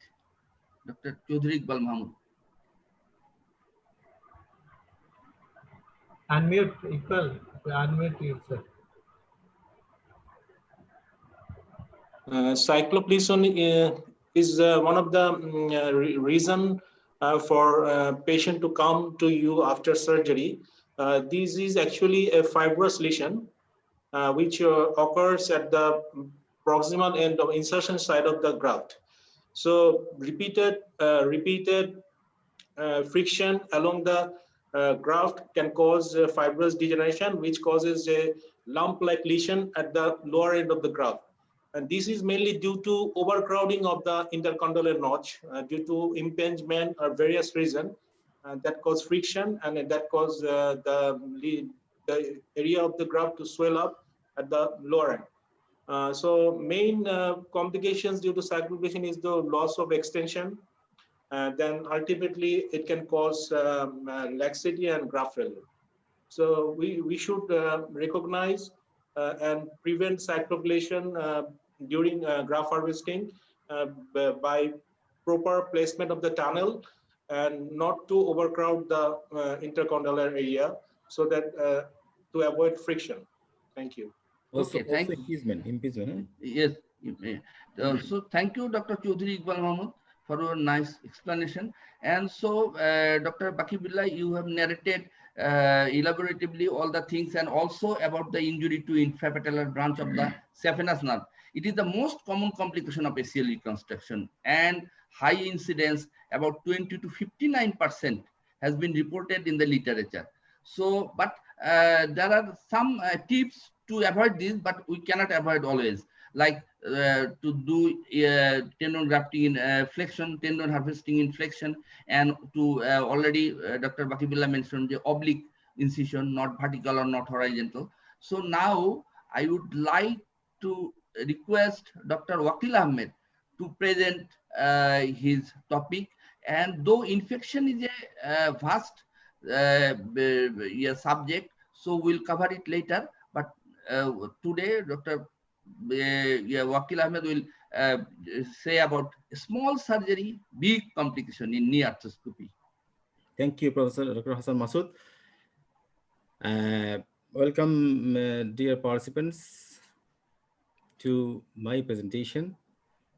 Dr. Chaudhary Iqbal Mahmood. Unmute, Iqbal, unmute yourself. Cycloplesion is one of the reason for patient to come to you after surgery. This is actually a fibrous lesion which occurs at the proximal end of insertion side of the graft. So repeated friction along the graft can cause fibrous degeneration, which causes a lump-like lesion at the lower end of the graft. And this is mainly due to overcrowding of the intercondylar notch due to impingement or various reasons that cause friction, and that cause the area of the graft to swell up at the lower end. So main complications due to cycloplesion is the loss of extension. Then ultimately it can cause laxity and graft failure. So we should recognize and prevent cycloplesion during graft harvesting by proper placement of the tunnel and not to overcrowd the intercondylar area, so that to avoid friction. Thank you. Also, Okay, thank you. impeachment. Yes. So thank you, Dr. Chaudhary Iqbal Mahmood, for your nice explanation. And so, Dr. Bakibullah, you have narrated elaboratively all the things, and also about the injury to infrapatellar branch of the saphenous nerve. It is the most common complication of ACL reconstruction, and high incidence, about 20 to 59%, has been reported in the literature. So, but there are some tips to avoid this, but we cannot avoid always, like to do tendon grafting in flexion, tendon harvesting in flexion, and to already Dr. Bakibullah mentioned the oblique incision, not vertical or not horizontal. So now I would like to request Dr. Wakil Ahmed to present his topic. And though infection is a vast subject, so we'll cover it later. But today, Dr. Wakil Ahmed will say about small surgery, big complication in knee arthroscopy. Thank you, Professor Dr. Hassan Masood. Welcome, dear participants, to my presentation.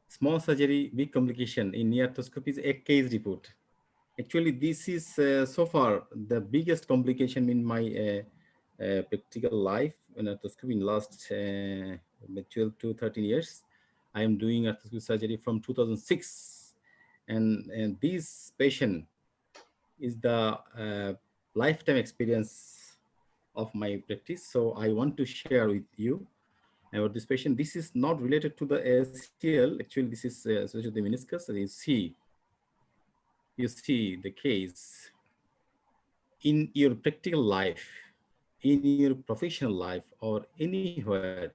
Small surgery, big complication in knee arthroscopy is a case report. Actually, this is so far the biggest complication in my practical life in arthroscopy in last 12 to 13 years. I am doing arthroscopy surgery from 2006, and this patient is the lifetime experience of my practice. So I want to share with you about this patient. This is not related to the ACL. Actually, this is associated with the meniscus. So you see the case in your practical life, in your professional life, or anywhere.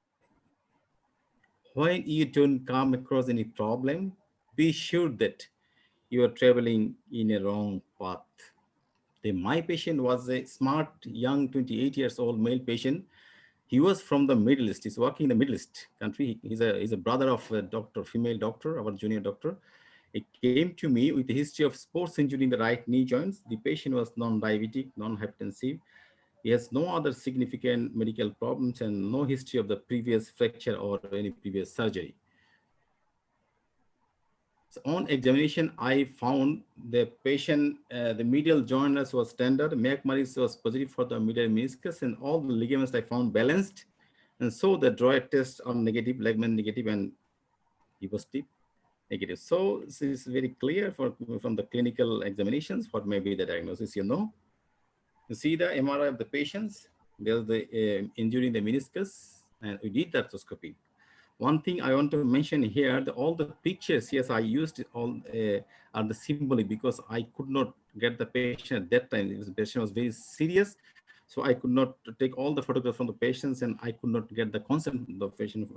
When you don't come across any problem, be sure that you are traveling in a wrong path. My patient was a smart, young, 28 years old male patient. He was from the Middle East. He's working in the Middle East country. He's a brother of a doctor, female doctor, our junior doctor. He came to me with a history of sports injury in the right knee joints. The patient was non-diabetic, non-hypertensive. He has no other significant medical problems and no history of the previous fracture or any previous surgery. So on examination, I found the patient, the medial joint was standard, McMurray's was positive for the medial meniscus, and all the ligaments I found balanced. And so the droid tests are negative, ligament negative, and he was deep negative. So this is very clear from the clinical examinations what may be the diagnosis, you know. You see the MRI of the patients, there's the injury in the meniscus, and we did the arthroscopy. One thing I want to mention here, all the pictures, yes, I used all are the symbolic because I could not get the patient at that time. The patient was very serious. So I could not take all the photographs from the patients, and I could not get the consent of the patient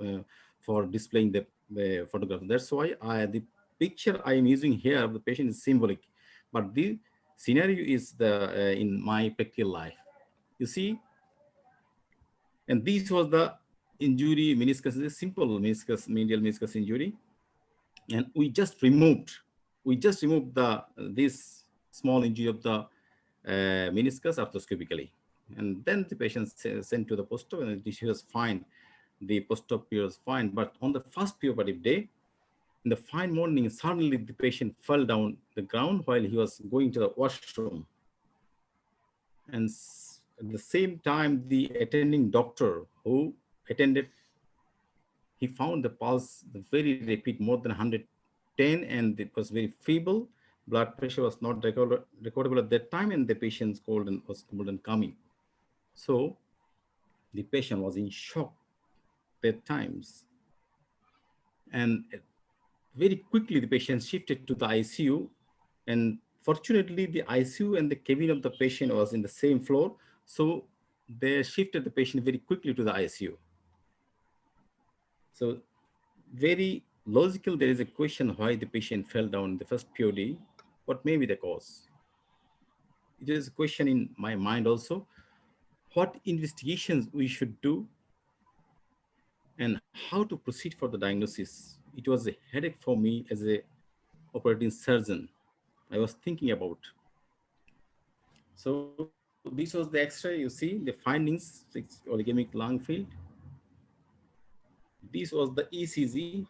for displaying the photograph. That's why the picture I am using here of the patient is symbolic. But the scenario is in my practical life. You see, and this was the injury meniscus, is a simple meniscus, medial meniscus injury, and we just removed this small injury of the meniscus arthroscopically, and then the patient sent to the post-op, and she was fine. The post-op period was fine, but on the first preoperative day, in the fine morning, suddenly the patient fell down the ground while he was going to the washroom, and at the same time, the attending doctor who attended, he found the pulse very rapid, more than 110, and it was very feeble. Blood pressure was not recordable at that time, and the patient's was cold and coming. So the patient was in shock at times. And very quickly, the patient shifted to the ICU. And fortunately, the ICU and the cabin of the patient was in the same floor. So they shifted the patient very quickly to the ICU. So very logical, there is a question why the patient fell down in the first POD. What may be the cause? It is a question in my mind also. What investigations we should do and how to proceed for the diagnosis. It was a headache for me as a operating surgeon. I was thinking about. So this was the X-ray. You see the findings: oligamic lung field. This was the ECG,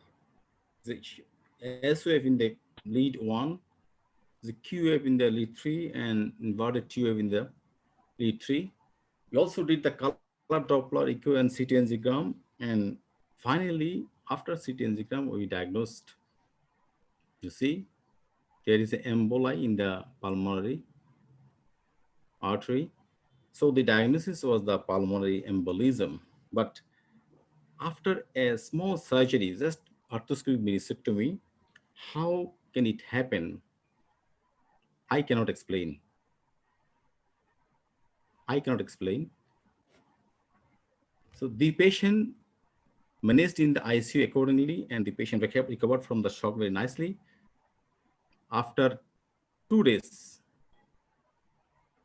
the SOF in the lead 1, the Q wave in the lead 3, and inverted T wave in the lead 3. We also did the color Doppler, echo, and CT angiogram. And finally, after CT angiogram, we diagnosed. You see, there is an emboli in the pulmonary artery. So the diagnosis was the pulmonary embolism. But after a small surgery, just arthroscopic meniscectomy, how can it happen? I cannot explain. I cannot explain. So the patient managed in the ICU accordingly, and the patient recovered from the shock very nicely. After 2 days,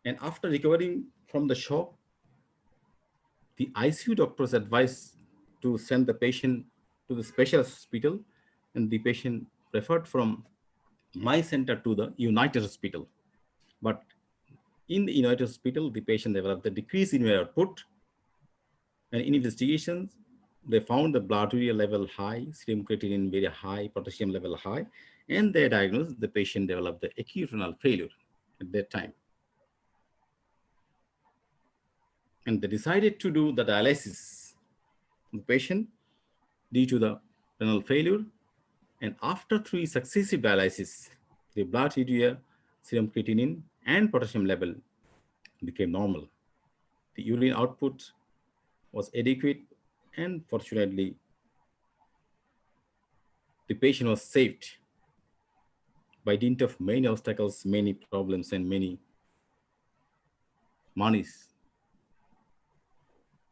and after recovering from the shock, the ICU doctors advised to send the patient to the specialist hospital, and the patient referred from my center to the United Hospital. But in the United Hospital, the patient developed the decrease in urine output, and in investigations, they found the blood urea level high, serum creatinine very high, potassium level high, and they diagnosed the patient developed the acute renal failure at that time. And they decided to do the dialysis of the patient due to the renal failure. And after 3 successive dialysis, the blood urea, serum creatinine, and potassium level became normal. The urine output was adequate, and fortunately, the patient was saved by dint of many obstacles, many problems, and many monies.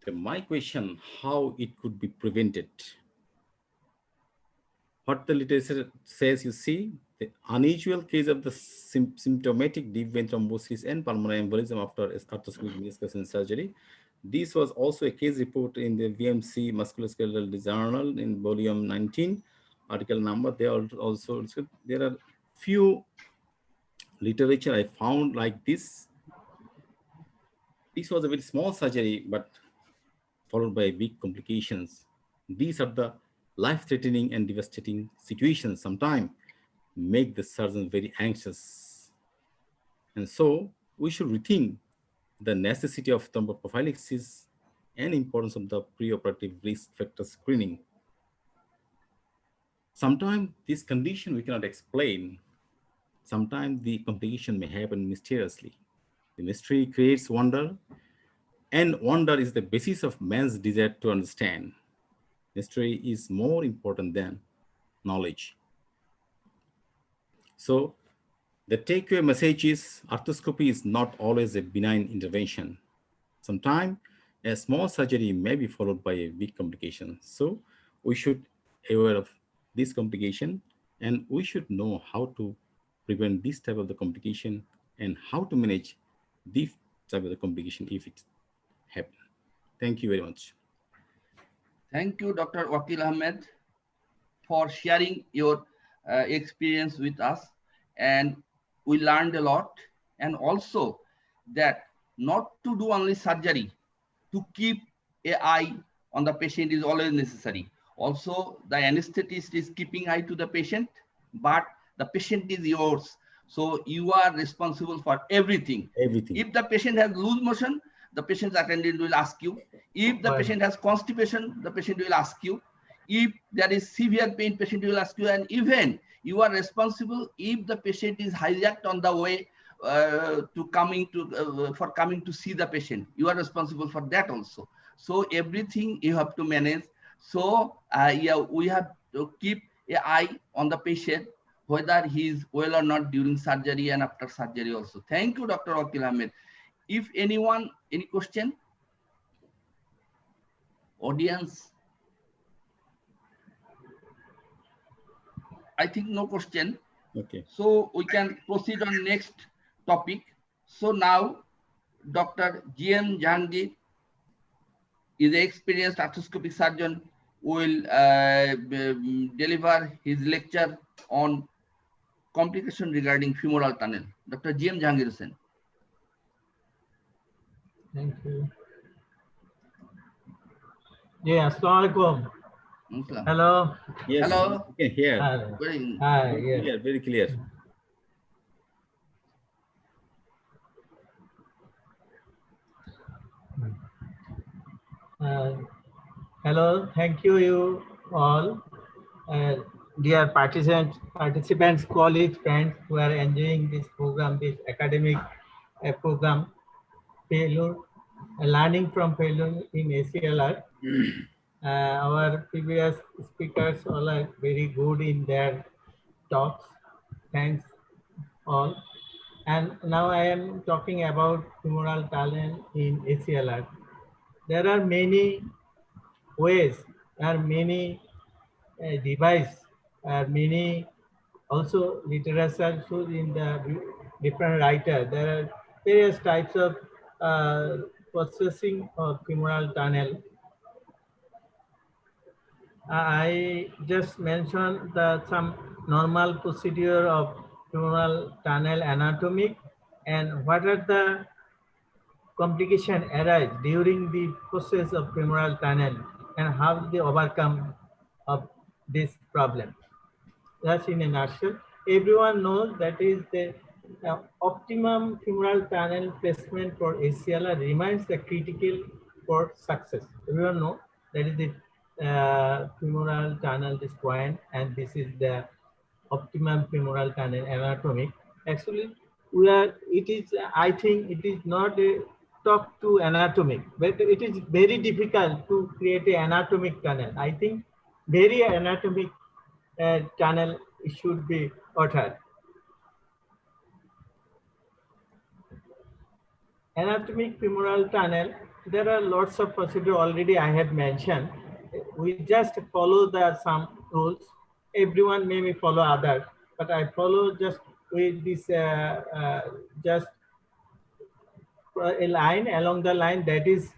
So my question, how it could be prevented? What the literature says, you see, the unusual case of the symptomatic deep vein thrombosis and pulmonary embolism after arthroscopic meniscus surgery. This was also a case report in the VMC Musculoskeletal Journal in volume 19, article number. There are few literature I found like this. This was a very small surgery, but followed by big complications. These are the life-threatening and devastating situations sometimes make the surgeon very anxious. And so we should rethink the necessity of thromboprophylaxis and importance of the preoperative risk factor screening. Sometimes this condition we cannot explain. Sometimes the complication may happen mysteriously. The mystery creates wonder, and wonder is the basis of man's desire to understand. Mystery is more important than knowledge. So the takeaway message is arthroscopy is not always a benign intervention. Sometimes a small surgery may be followed by a big complication. So we should be aware of this complication, and we should know how to prevent this type of the complication and how to manage this type of the complication if it happens. Thank you very much. Thank you, Dr. Wakil Ahmed, for sharing your experience with us. And we learned a lot. And also that not to do only surgery, to keep an eye on the patient is always necessary. Also, the anesthetist is keeping eye to the patient, but the patient is yours. So you are responsible for everything. If the patient has loose motion, the patient's attendant will ask you. If the patient has constipation, the patient will ask you. If there is severe pain, patient will ask you. And even you are responsible if the patient is hijacked on the way for coming to see the patient. You are responsible for that also. So everything you have to manage. So yeah, we have to keep an eye on the patient, whether he is well or not during surgery and after surgery also. Thank you, Dr. Wakil Ahmed. If anyone, any question? Audience? I think no question. Okay. So we can proceed on next topic. So now Dr. G.M. Jahangir is an experienced arthroscopic surgeon, will deliver his lecture on complication regarding femoral tunnel. Dr. G.M. Jahangir Hussain. Thank you. Yeah, Assalamualaikum. Muslim. Hello. Yes, Hello. you can hear. Hi. Very Hi. Very Yes. clear, very clear. Uh, hello. Thank you all. Dear participants, colleagues, friends who are enjoying this program, this academic program, failure, learning from failure in ACLR. Our previous speakers all are very good in their talks. Thanks all. And now I am talking about femoral tunnel in ACLR. There are many ways, there are many devices, many also literature shows in the different writer. There are various types of processing of femoral tunnel. I just mentioned some normal procedure of femoral tunnel anatomy and what are the complication arise during the process of femoral tunnel and how they overcome of this problem. That's in a nutshell. Everyone knows that is the optimum femoral tunnel placement for ACLR remains the critical for success. Everyone know that is the femoral tunnel, this point, and this is the optimum femoral tunnel anatomy. Actually, we are. It is. I think it is not a talk to anatomic, but it is very difficult to create a anatomic tunnel. I think very anatomic tunnel should be uttered. Anatomic femoral tunnel, there are lots of procedure already I have mentioned. We just follow the some rules. Everyone may follow others, but I follow just with this just a line along the line that is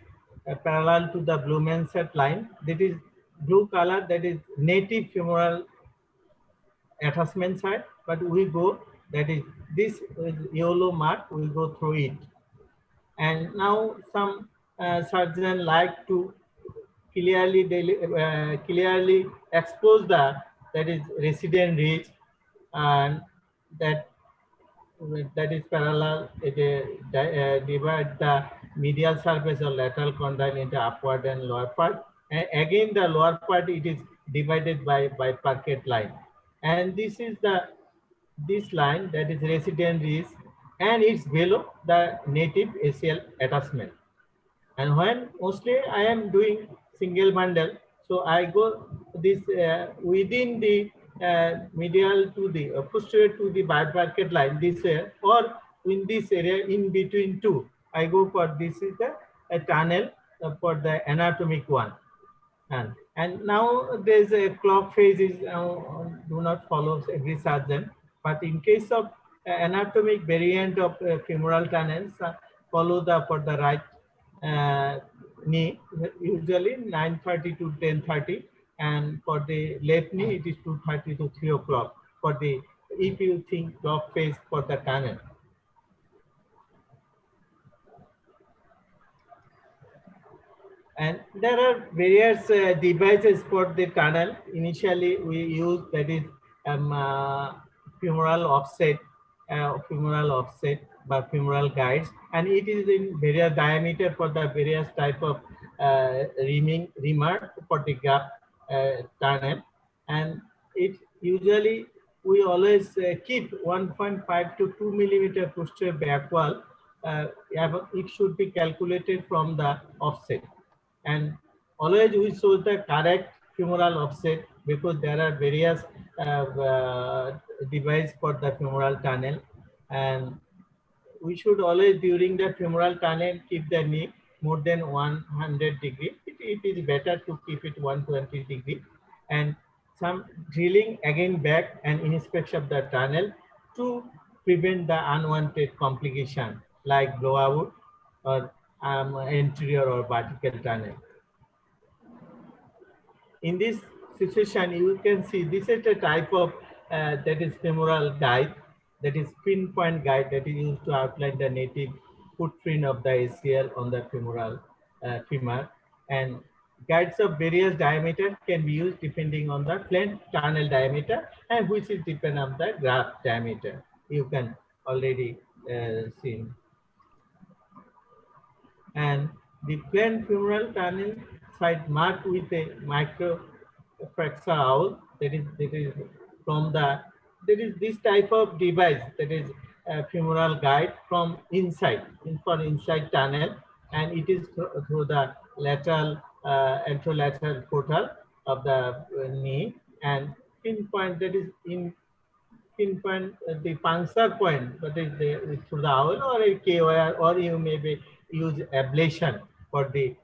parallel to the blue set line. That is blue color, that is native femoral attachment side, but we go, that is this yellow mark, we go through it. And now some surgeon like to clearly expose the, that is resident ridge, and that is parallel, divide the medial surface or lateral condyle into upward and lower part. And again, the lower part, it is divided by parquet line. And this is this line, that is resident ridge, and it's below the native ACL attachment. And when mostly I am doing single bundle, so I go this within the medial to the posterior to the biparquet line, this or in this area in between two, I go for this is the a tunnel for the anatomic one. And now there's a clock phase is do not follow every surgeon, but in case of anatomic variant of femoral tunnels, follow the for the right knee, usually 9:30 to 10:30, and for the left knee it is 2:30 to 3 o'clock for the, if you think clock phase for the tunnel. And there are various devices for the tunnel. Initially, we use that is femoral offset by femoral guides, and it is in various diameter for the various type of reamer for the gap tunnel, and it usually we always keep 1.5 to 2 millimeter posterior back wall. It should be calculated from the offset. And always we show the correct femoral offset because there are various device for the femoral tunnel, and we should always during the femoral tunnel keep the knee more than 100 degree. It is better to keep it 120 degree, and some drilling again back and inspection of the tunnel to prevent the unwanted complication like blowout or anterior or vertical tunnel. In this situation, you can see this is a type of that is femoral guide, that is pinpoint guide that is used to outline the native footprint of the ACL on the femoral femur. And guides of various diameter can be used depending on the plane tunnel diameter, and which is depend on the graft diameter. You can already see. And the plain femoral tunnel side marked with a micro fracture owl, that is from the, there is this type of device, that is a femoral guide from inside, for inside tunnel, and it is through the lateral anterolateral portal of the knee, and pinpoint, that is in pinpoint the puncture point, that is through the owl or a KOR, or you may be use ablation for the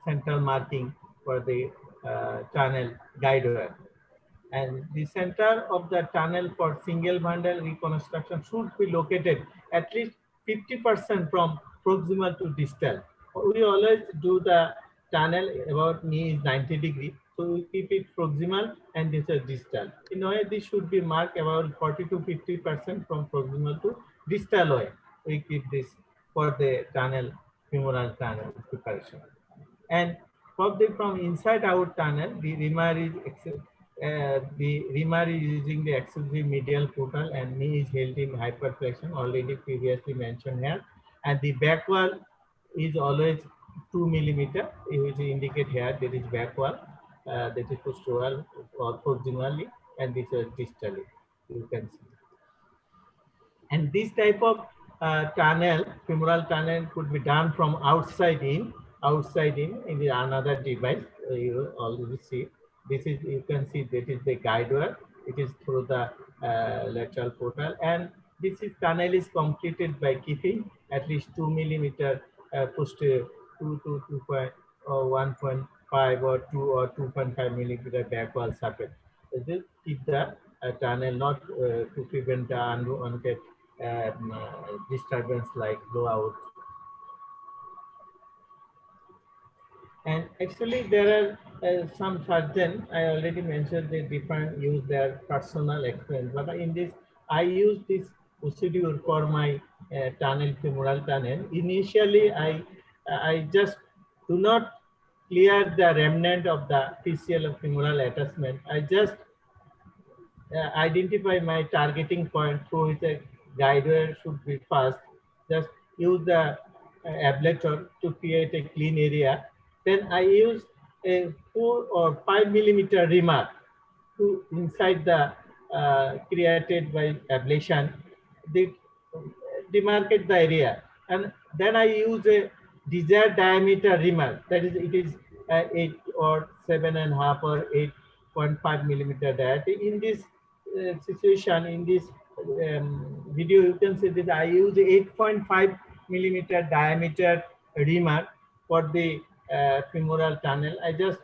central marking for the tunnel guide wire. And the center of the tunnel for single bundle reconstruction should be located at least 50% from proximal to distal. We always do the tunnel about knee is 90 degree, so we keep it proximal and this is distal. In a way, this should be marked about 40 to 50% from proximal to distal way. We keep this for the tunnel, femoral tunnel preparation. And from inside out tunnel, the reamer is using the accessory medial portal, and knee is held in hyperflexion, already previously mentioned here. And the back wall is always 2 millimeter, which indicate here there is back wall, that is postural or proximally, and this is distally. You can see. And this type of tunnel, femoral tunnel, could be done from outside in the another device. You already see. This is, you can see, that is the guide wire. It is through the lateral portal, and this is tunnel is completed by keeping at least 2 millimeter posterior, 1.5 or 2 or 2.5 millimeter back wall surface. This keep the tunnel not to prevent the unwanted disturbance like blowout. And actually there are some surgeons, I already mentioned, they use their personal experience, but in this, I use this procedure for my tunnel, femoral tunnel. Initially, I just do not clear the remnant of the PCL of femoral attachment. I just identify my targeting point through which a guide wire should be first. Just use the ablator to create a clean area. Then I use a 4 or 5 millimeter remark to inside the created by ablation. They demarcate the area, and then I use a desired diameter remark. That is, it is 8 or 7.5 or 8.5 millimeter diameter. In this situation, in this video, you can see that I use 8.5 millimeter diameter remark for the femoral tunnel. I just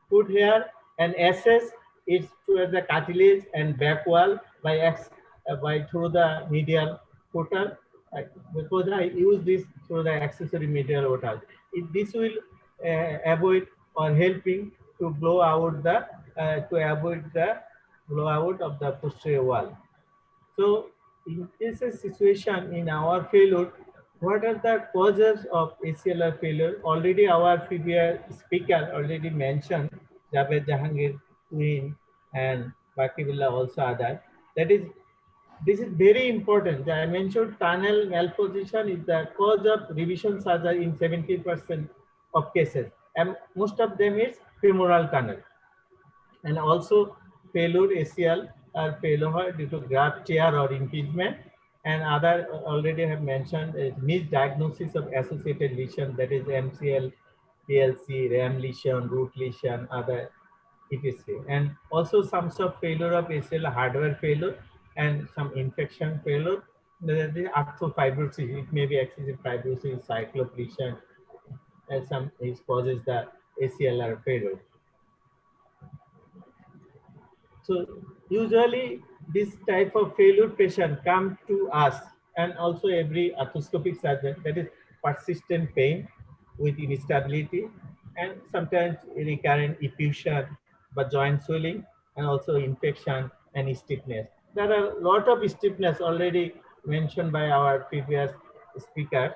put here and assess it towards the cartilage and back wall by through the medial portal, because I use this through the accessory medial portal. This will avoid or helping to blow out the to avoid the blowout of the posterior wall. So in this situation in our failure, what are the causes of ACLR failure? Already our previous speaker already mentioned, Javed Jahangir, Queen, and Bakibullah also other. That is, this is very important. I mentioned tunnel malposition is the cause of revision surgery in 70% of cases, and most of them is femoral tunnel. And also failure ACL or failure due to graft tear or impingement, and other already have mentioned is misdiagnosis of associated lesion, that is MCL, PLC, RAM lesion, root lesion, other etc. And also some sort of failure of ACL hardware failure and some infection failure. The arthrofibrosis, it may be excessive fibrosis, cycloplegia, and some is causes the ACLR failure. So usually this type of failure patient come to us, and also every arthroscopic surgeon, that is persistent pain with instability and sometimes recurrent effusion, but joint swelling, and also infection and stiffness. There are a lot of stiffness already mentioned by our previous speaker.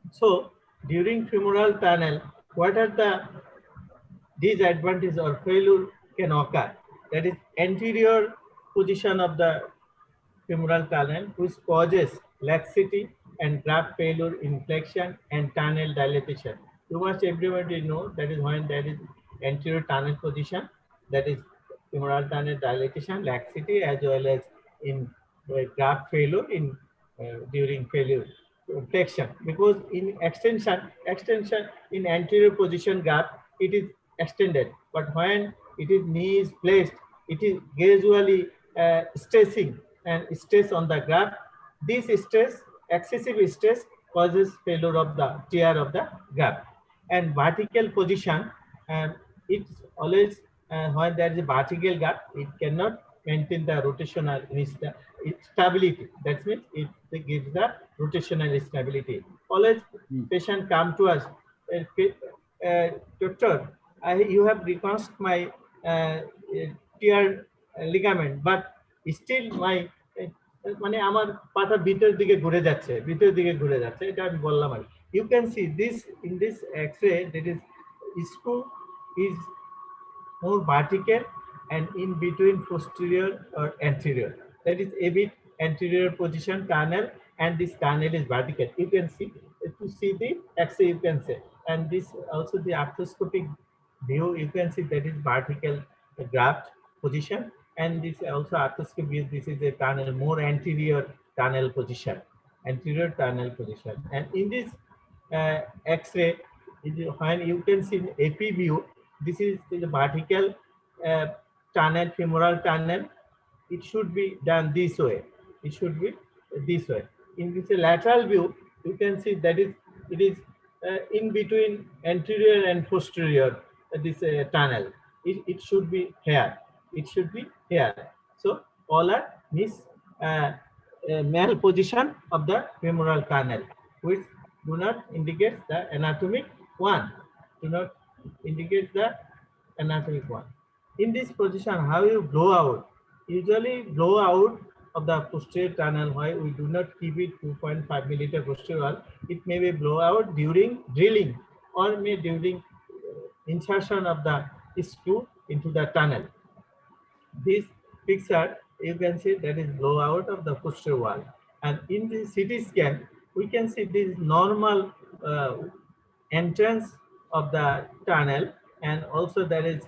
So during femoral tunnel, what are the disadvantages or failure can occur? That is anterior position of the femoral tunnel, which causes laxity and graft failure, inflection, and tunnel dilatation. You must everybody know that is when there is anterior tunnel position, that is femoral tunnel dilatation, laxity, as well as in graft failure in during failure flexion. Because in extension in anterior position graft, it is extended, but when it is knee is placed, it is gradually stressing and stress on the graft. This stress, excessive stress, causes failure of the tear of the graft. And vertical position, it's always when there is a vertical gap, it cannot maintain the rotational stability. That means it gives the rotational stability. Always patient come to us, doctor, you have reconstructed my tear ligament, but still my মানে আমার পাটা ভিতরের দিকে ঘুরে যাচ্ছে, ভিতরের দিকে ঘুরে যাচ্ছে, এটা আমি বললাম আর you can see this in this x-ray, that is screw is more vertical and in between posterior or anterior, that is a bit anterior position tunnel, and this tunnel is vertical. You can see, to see the x-ray you can say, and this also the arthroscopic view, you can see that is vertical graft position, and this also arthroscopic view, this is a tunnel, more anterior tunnel position, anterior tunnel position. And in this x-ray, when you can see in AP view, this is the vertical tunnel, femoral tunnel. It should be done this way. It should be this way. In this lateral view, you can see that it is in between anterior and posterior, this tunnel. It should be here. It should be here. So all are malposition of the femoral tunnel, which do not indicate the anatomic one. Do not indicate the anatomic one. In this position, how you blow out? Usually blow out of the posterior tunnel, why we do not keep it 2.5 millimeter posterior, it may be blow out during drilling or may during insertion of the screw into the tunnel. This picture, you can see that is blowout of the posterior wall. And in the CT scan, we can see this normal entrance of the tunnel, and also there is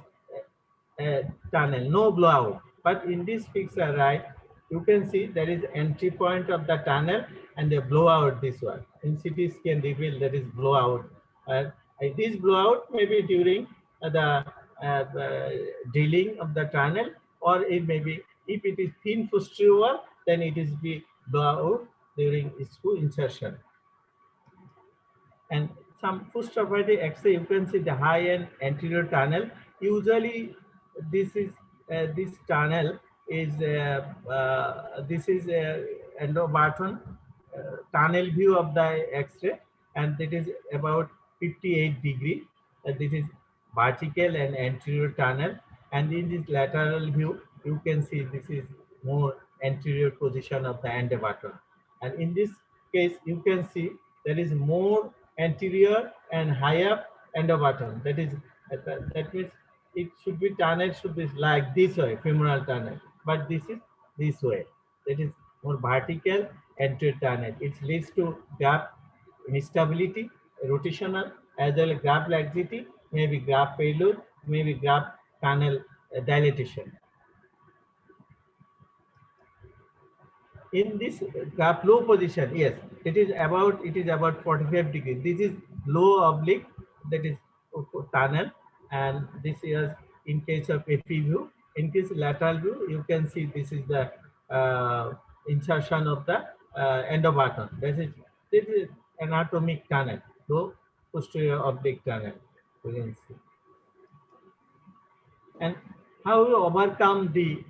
tunnel, no blowout. But in this picture, right, you can see there is entry point of the tunnel and a blowout this one. In CT scan reveal there is blowout. This blowout may be during the drilling of the tunnel, or it may be, if it is thin posterior wall, then it is be blowout during screw insertion. And some post-operative X-ray, you can see the high-end anterior tunnel. Usually, this is this tunnel is this is endobarton tunnel view of the X-ray, and it is about 58 degree. This is vertical and anterior tunnel, and in this lateral view, you can see this is more anterior position of the endobarton. And in this case, you can see there is more anterior and higher endobarton. That is that means it should be tunnel should be like this way, femoral tunnel, but this is this way. That is more vertical anterior tunnel. It leads to graft instability, rotational, as well as graft laxity, maybe graft failure, maybe graft tunnel dilatation. In this graft low position, yes, it is about 45 degrees. This is low oblique, that is tunnel, and this is in case of AP view. In case lateral view, you can see this is the insertion of the endobarton. This is anatomic tunnel, low posterior oblique tunnel. You can see. And how we overcome the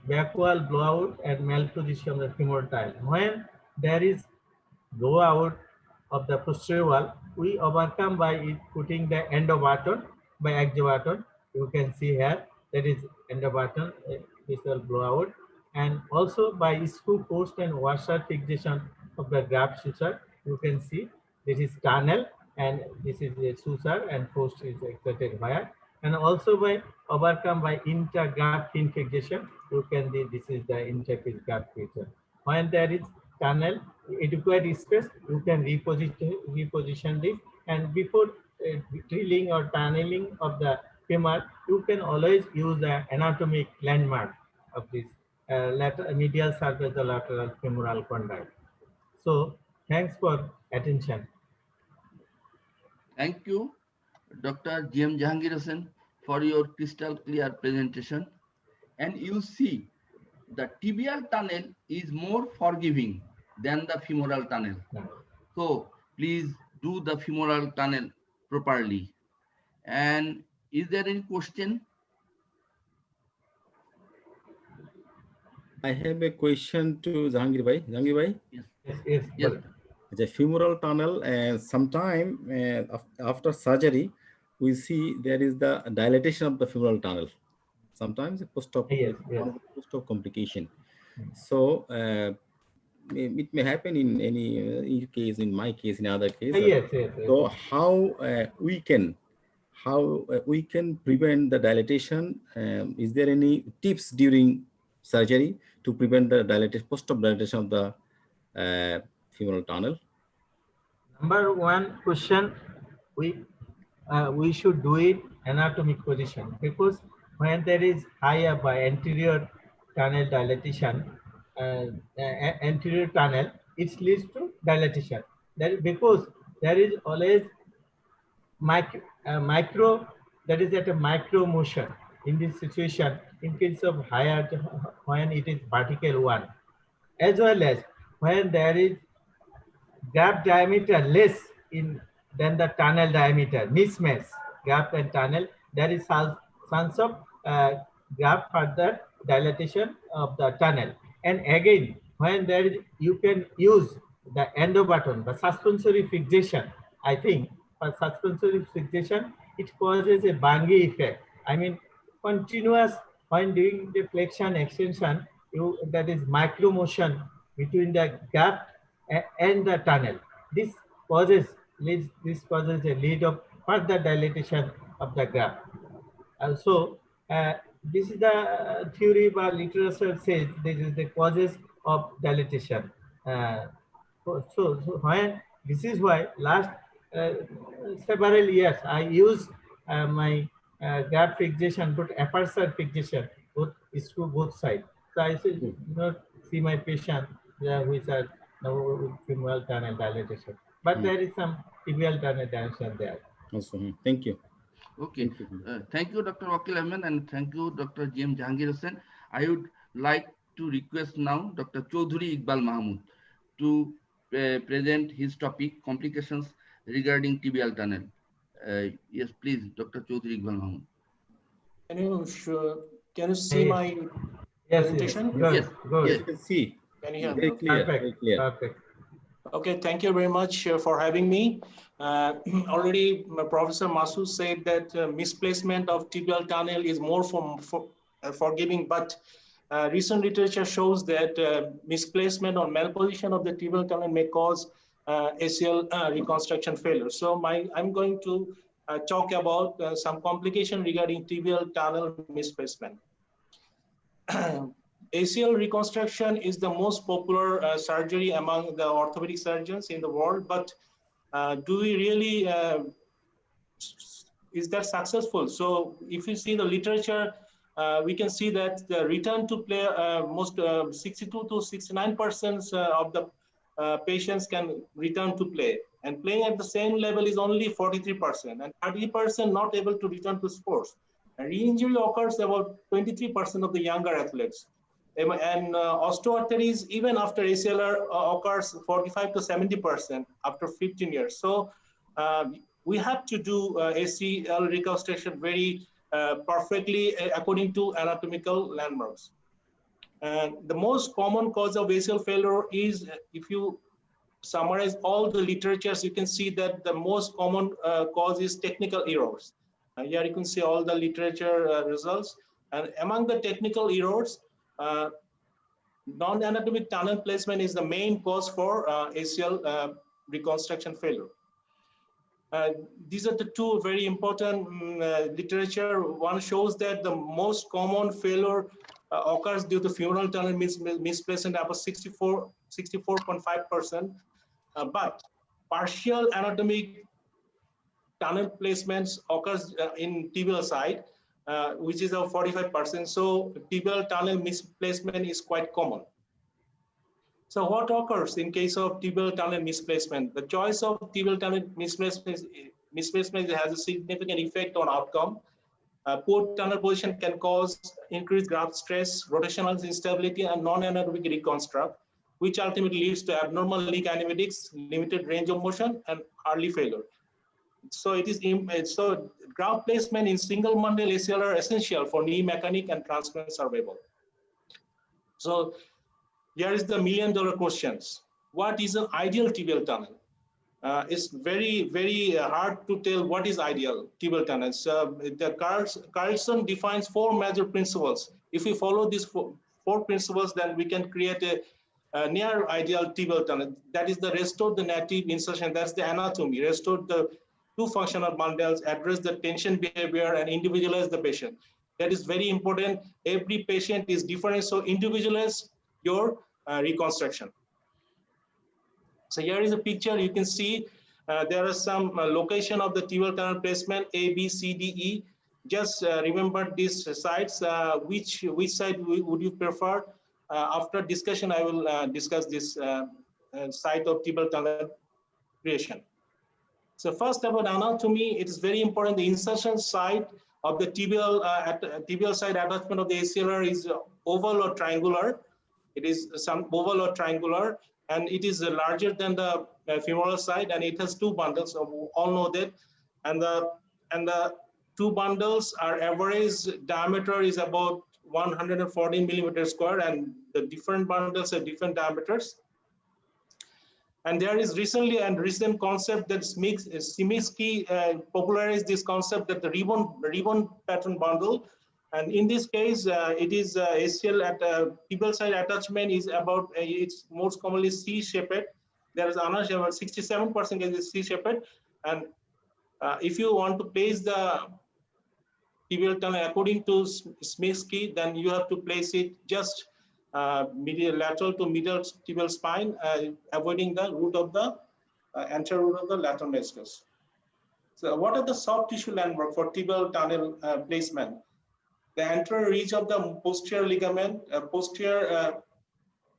back wall blowout and malposition of the femoral tunnel? When there is blowout of the posterior wall, we overcome by putting the endobarton by exobarton. You can see here that is endobarton, this will blowout, and also by screw post and washer fixation of the graft suture. You can see This is tunnel, and this is a suture, and post is exerted wire, and also by overcome by intergraft infiltration. You can see this is the interface graft feature. When there is tunnel, adequate space, you can reposition this, and before drilling or tunneling of the femur, you can always use the anatomic landmark of this medial surface of lateral femoral condyle. So thanks for attention. Thank you, Dr. G.M. Jahangir Hussain, for your crystal clear presentation. And you see, the tibial tunnel is more forgiving than the femoral tunnel. So please do the femoral tunnel properly. And is there any question? I have a question to Jahangir Bhai. Jahangir Bhai? Yes. Yes. Yes. The femoral tunnel, and sometime after surgery, we see there is the dilatation of the femoral tunnel. Sometimes a post-op complication. So it may happen in any case, in my case, in other case. Yes. So how we can prevent the dilatation? Is there any tips during surgery to prevent the dilatation, post-op dilatation of the femoral tunnel? Number one question, we should do it anatomic position, because when there is high up by anterior tunnel dilatation, anterior tunnel, it leads to dilatation. That because there is always micro, that is at a micro motion in this situation. In case of higher, when it is vertical one, as well as when there is gap diameter less in than the tunnel diameter, mismatch gap and tunnel, there is chance of gap further dilatation of the tunnel. And again, when there is, you can use the endo button, the suspensory fixation. I think for suspensory fixation, it causes a Bangi effect. I mean, continuous when doing the flexion extension, that is micro motion between the gap and the tunnel. This causes a lead of further dilatation of the gap. So this is the theory by literature says this is the causes of dilatation. So when this is why last several years I use my gap fixation, but aperture fixation, both is to both sides. So I should not see my patient which are with femoral tunnel dilatation, but there is some tibial tunnel dilatation there. Also, thank you. Okay. Thank you, Dr. Wakil Ahmed, and thank you, Dr. G.M. Jahangir Hussain. I would like to request now Dr. Chaudhuri Iqbal Mahmood to present his topic, complications regarding tibial tunnel. Yes, please, Dr. Chaudhuri Iqbal Mahmood. Can you see my presentation? Yes, good. Yes. You can see. Can you hear me? Very clear. Perfect. Very clear. Perfect. Okay, thank you very much for having me. Already, Professor Masood said that misplacement of tibial tunnel is more forgiving, but recent literature shows that misplacement or malposition of the tibial tunnel may cause ACL reconstruction failure. So I'm going to talk about some complication regarding tibial tunnel misplacement. ACL reconstruction is the most popular surgery among the orthopedic surgeons in the world, but do we really, is that successful? So if you see the literature, we can see that the return to play, most 62 to 69% of the patients can return to play, and playing at the same level is only 43%, and 30% not able to return to sports. Re-injury occurs about 23% of the younger athletes. And osteoarthritis, even after ACLR, occurs 45 to 70% after 15 years. So we have to do ACL reconstruction very perfectly according to anatomical landmarks. And the most common cause of ACL failure is, if you summarize all the literatures, you can see that the most common cause is technical errors. Here you can see all the literature results. And among the technical errors, non-anatomic tunnel placement is the main cause for ACL reconstruction failure. These are the two very important literature. One shows that the most common failure occurs due to femoral tunnel misplacement, about 64.5%. But partial anatomic tunnel placements occurs in tibial side, which is of 45%. So tibial tunnel misplacement is quite common. So what occurs in case of tibial tunnel misplacement? The choice of tibial tunnel misplacement has a significant effect on outcome. Poor tunnel position can cause increased graft stress, rotational instability, and non-anaerobic reconstruct, which ultimately leads to abnormal knee kinematics, limited range of motion, and early failure. So it is so graft placement in single bundle ACLR are essential for knee mechanic and transplant survival. So here is the $1,000,000 questions. What is an ideal tibial tunnel? It's very hard to tell what is ideal tibial tunnels. Carlson defines 4 major principles. If we follow these four principles, then we can create a near ideal tibial tunnel. That is the restore the native insertion. That's the anatomy. Restore the 2 functional bundles, address the tension behavior, and individualize the patient. That is very important. Every patient is different, so individualize your reconstruction. So here is a picture. You can see there are some location of the tibial tunnel placement A, B, C, D, E. Just remember these sites. Which site would you prefer? After discussion, I will discuss this site of tibial tunnel creation. So first about anatomy, it is very important. The insertion site of the tibial side attachment of the ACLR is oval or triangular. It is some oval or triangular, and it is larger than the femoral side, and it has 2 bundles. So all know that, and the 2 bundles are average diameter is about 114 millimeters square, and the different bundles have different diameters. And there is recent concept that Simiski popularized this concept that the ribbon pattern bundle. And in this case, it is ACL at tibial side attachment is about, it's most commonly C-shaped. There is about 67% is C-shaped. And if you want to place the tibial tunnel according to Simiski, then you have to place it just medial lateral to medial tibial spine, avoiding the root of the anterior root of the lateral meniscus. So what are the soft tissue landmark for tibial tunnel placement? The anterior reach of the posterior ligament, posterior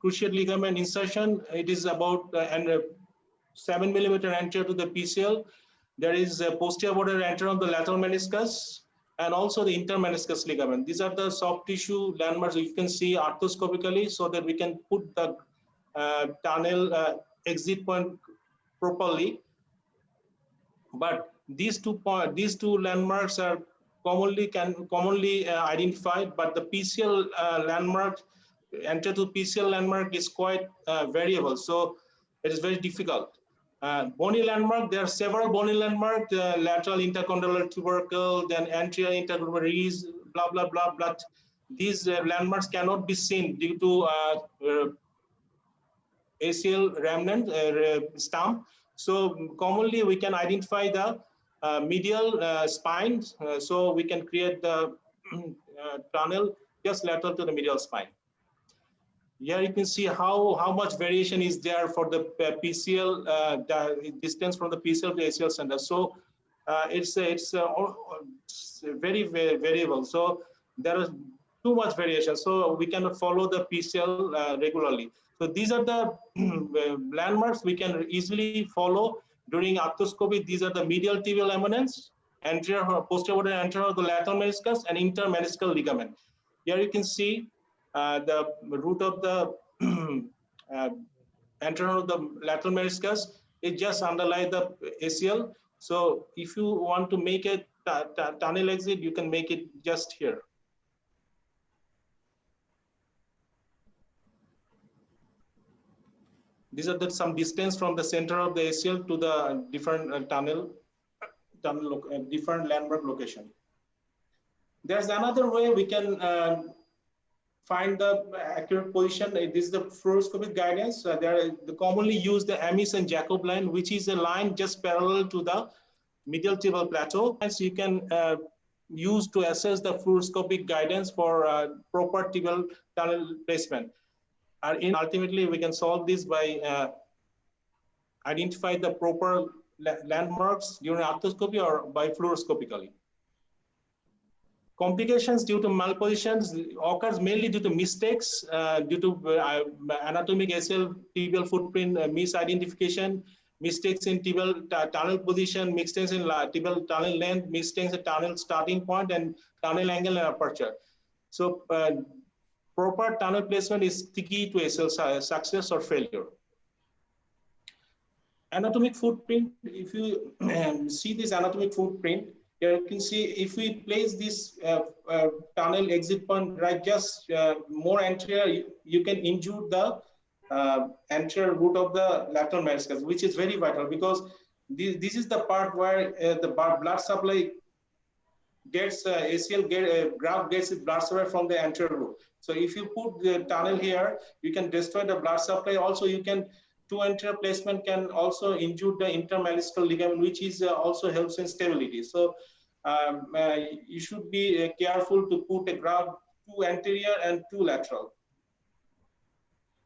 cruciate ligament insertion, it is about 7 millimeter anterior to the PCL. There is a posterior border anterior of the lateral meniscus, and also the intermeniscus ligament. These are the soft tissue landmarks you can see arthroscopically, so that we can put the tunnel exit point properly. But these two landmarks are commonly identified, but the PCL landmark, anterior to PCL landmark, is quite variable, so it is very difficult. Bony landmark, there are several bony landmarks, lateral intercondylar tubercle, then anterior intercondylar ridge, blah, blah, blah, blah. These landmarks cannot be seen due to ACL remnant stump. So commonly we can identify the medial spine, so we can create the tunnel just lateral to the medial spine. Here you can see how much variation is there for the PCL distance from the PCL to ACL center. So it's very variable. So there is too much variation. So we cannot follow the PCL regularly. So these are the landmarks we can easily follow during arthroscopy. These are the medial tibial eminence, anterior, posterior, anterior of the lateral meniscus, and intermeniscal ligament. Here you can see the root of the anterior of the lateral meniscus. It just underlies the ACL. So if you want to make a tunnel exit, you can make it just here. These are some distance from the center of the ACL to the different different landmark location. There's another way we can find the accurate position. This is the fluoroscopic guidance. They commonly use the Amis and Jacob line, which is a line just parallel to the medial tibial plateau. As you can use to assess the fluoroscopic guidance for proper tibial tunnel placement. And ultimately, we can solve this by identify the proper landmarks during arthroscopy or by fluoroscopically. Complications due to malpositions occurs mainly due to mistakes, due to anatomic ACL tibial footprint misidentification, mistakes in tibial tunnel position, mistakes in tibial tunnel length, mistakes in tunnel starting point and tunnel angle and aperture. So proper tunnel placement is the key to ACL success or failure. Anatomic footprint, if you see this anatomic footprint, here you can see if we place this tunnel exit point right just more anterior, you can injure the anterior root of the lateral meniscus, which is very vital because this is the part where the blood supply gets ACL graft gets its blood supply from the anterior root. So if you put the tunnel here, you can destroy the blood supply. Also, you can two anterior placement can also injure the intermeniscal ligament, which is also helps in stability. So you should be careful to put a graft two anterior and two lateral.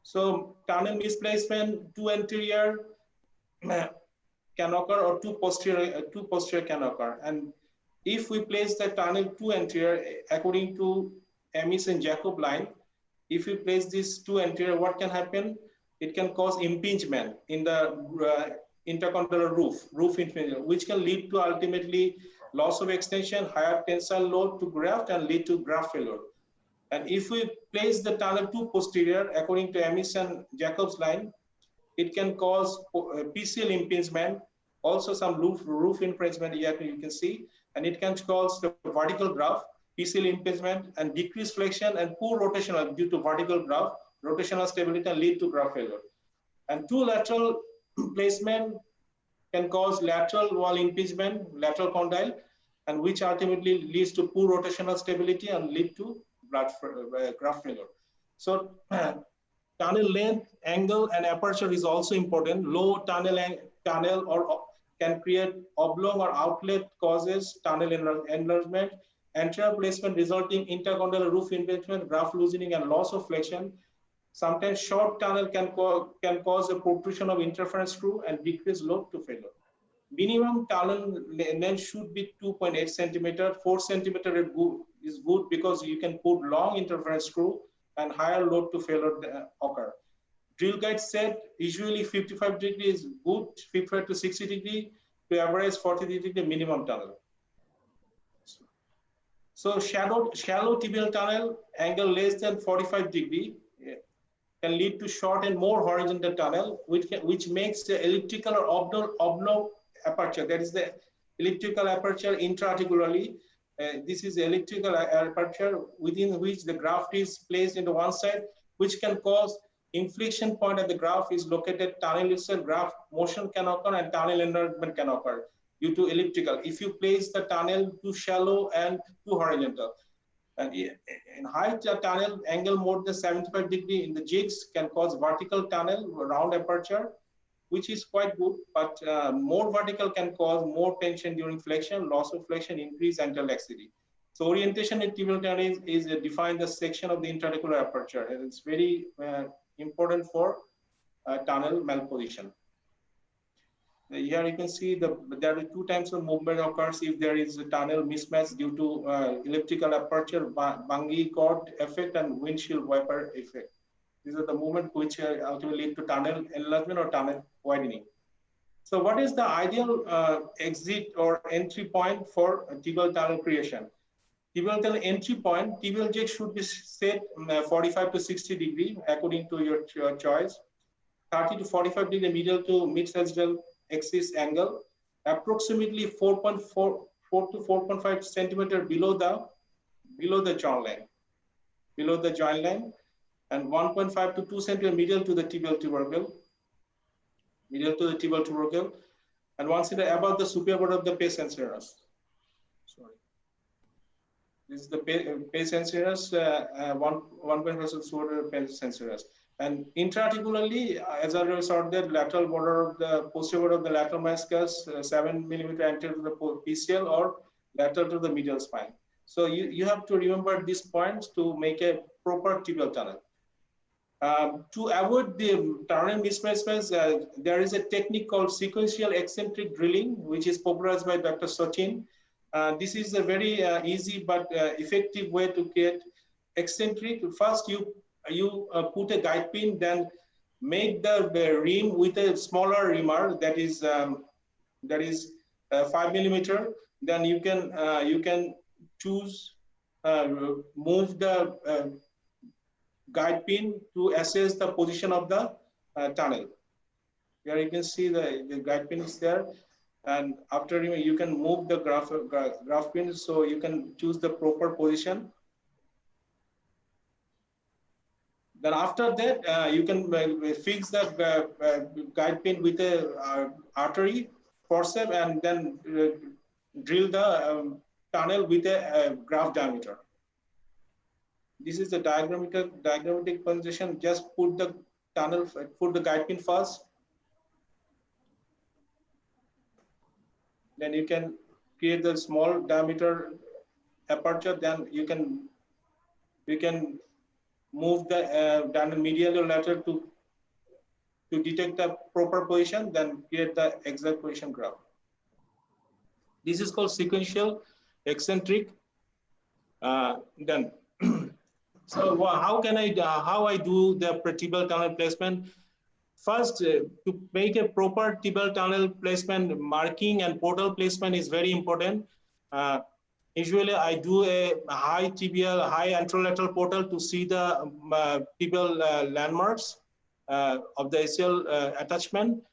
So tunnel misplacement, two anterior can occur or two posterior can occur. And if we place the tunnel two anterior according to Amis and Jacob line, if we place this two anterior, what can happen? It can cause impingement in the intercondylar roof impingement, which can lead to ultimately loss of extension, higher tensile load to graft and lead to graft failure. And if we place the tunnel too posterior, according to Amis and Jacob's line, it can cause PCL impingement, also some roof impingement here you can see, and it can cause the vertical graft, PCL impingement, and decreased flexion and poor rotational due to vertical graft, rotational stability and lead to graft failure. And two lateral placement can cause lateral wall impingement, lateral condyle, and which ultimately leads to poor rotational stability and lead to graft failure. So tunnel length, angle, and aperture is also important. Low tunnel or can create oblong or outlet causes tunnel enlargement. Anterior placement resulting intercondylar roof impingement, graft loosening, and loss of flexion. Sometimes short tunnel can cause a protrusion of interference screw and decrease load to failure. Minimum tunnel length should be 2.8 centimeter. 4 centimeter is good because you can put long interference screw and higher load to failure occur. Drill guide set usually 55 degrees is good, 55 to 60 degree to average 40 degree minimum tunnel. So shallow tibial tunnel angle less than 45 degree can lead to short and more horizontal tunnel, which makes the elliptical or oblong aperture. That is the elliptical aperture intra-articularly. This is the elliptical aperture within which the graft is placed into one side, which can cause inflection point at the graft is located. Tunnel itself, graft motion can occur and tunnel enlargement can occur due to elliptical. If you place the tunnel too shallow and too horizontal. And in high tunnel, angle more than 75 degree in the jigs can cause vertical tunnel, round aperture, which is quite good, but more vertical can cause more tension during flexion, loss of flexion, increase anterior laxity. So orientation in tibial tunnel is define the section of the intra-articular aperture, and it's very important for tunnel malposition. Here you can see there are two types of movement occurs if there is a tunnel mismatch due to elliptical aperture, Bungee cord effect, and windshield wiper effect. These are the movement which ultimately lead to tunnel enlargement or tunnel widening. So what is the ideal exit or entry point for tibial tunnel creation? Tibial tunnel entry point, tibial jig should be set 45 to 60 degree according to your choice. 30 to 45 degree medial to mid-sagittal axis angle, approximately 4.4 to 4.5 centimeter below the joint line, and 1.5 to 2 centimeter medial to the tibial tubercle, and 1 centimeter above the superior border of the pes anserus. Sorry, this is the pes anserus, 1.5 superior pes anserus. And intraarticularly, as a result, the lateral border of the posterior border of the lateral meniscus, 7 millimeter anterior to the PCL or lateral to the medial spine. So you have to remember these points to make a proper tibial tunnel. To avoid the tunnel misplacements, there is a technique called sequential eccentric drilling, which is popularized by Dr. Sachin. This is a very easy but effective way to get eccentric. First, you put a guide pin, then make the rim with a smaller reamer that is 5 millimeter. Then you can choose move the guide pin to assess the position of the tunnel. Here you can see the guide pin is there, and after you can move the graph pin so you can choose the proper position. Then after that, you can fix the guide pin with a artery forceps and then drill the tunnel with a graph diameter. This is the diagrammatic position. Just put the tunnel, put the guide pin first. Then you can create the small diameter aperture. Then you can move the tunnel medial or lateral to detect the proper position. Then create the exact position graph. This is called sequential eccentric. Then. So how I do the tibial tunnel placement? First, to make a proper tibial tunnel placement, marking and portal placement is very important. Usually I do a high anterolateral portal to see the tibial landmarks of the ACL attachment.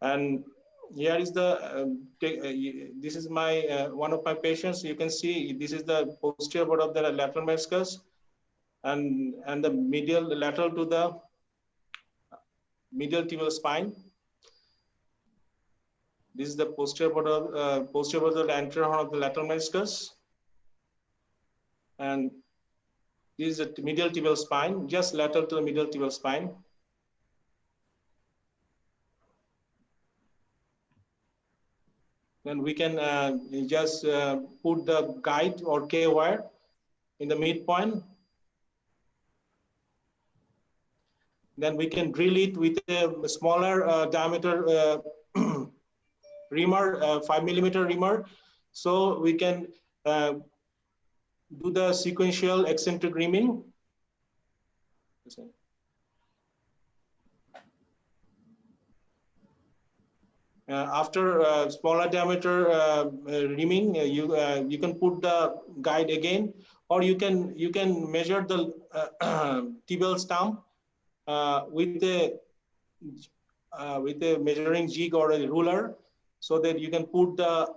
And here is the this is my one of my patients. You can see this is the posterior border of the lateral meniscus, and the medial lateral to the medial tibial spine. This is the posterior border of the anterior horn of the lateral meniscus, and this is the medial tibial spine, just lateral to the medial tibial spine. Then we can just put the guide or K wire in the midpoint. Then we can drill it with a smaller diameter reamer, 5 millimeter reamer. So we can do the sequential eccentric reaming. After smaller diameter reaming, you can put the guide again, or you can measure the tibial stump with a measuring jig or a ruler, so that you can put the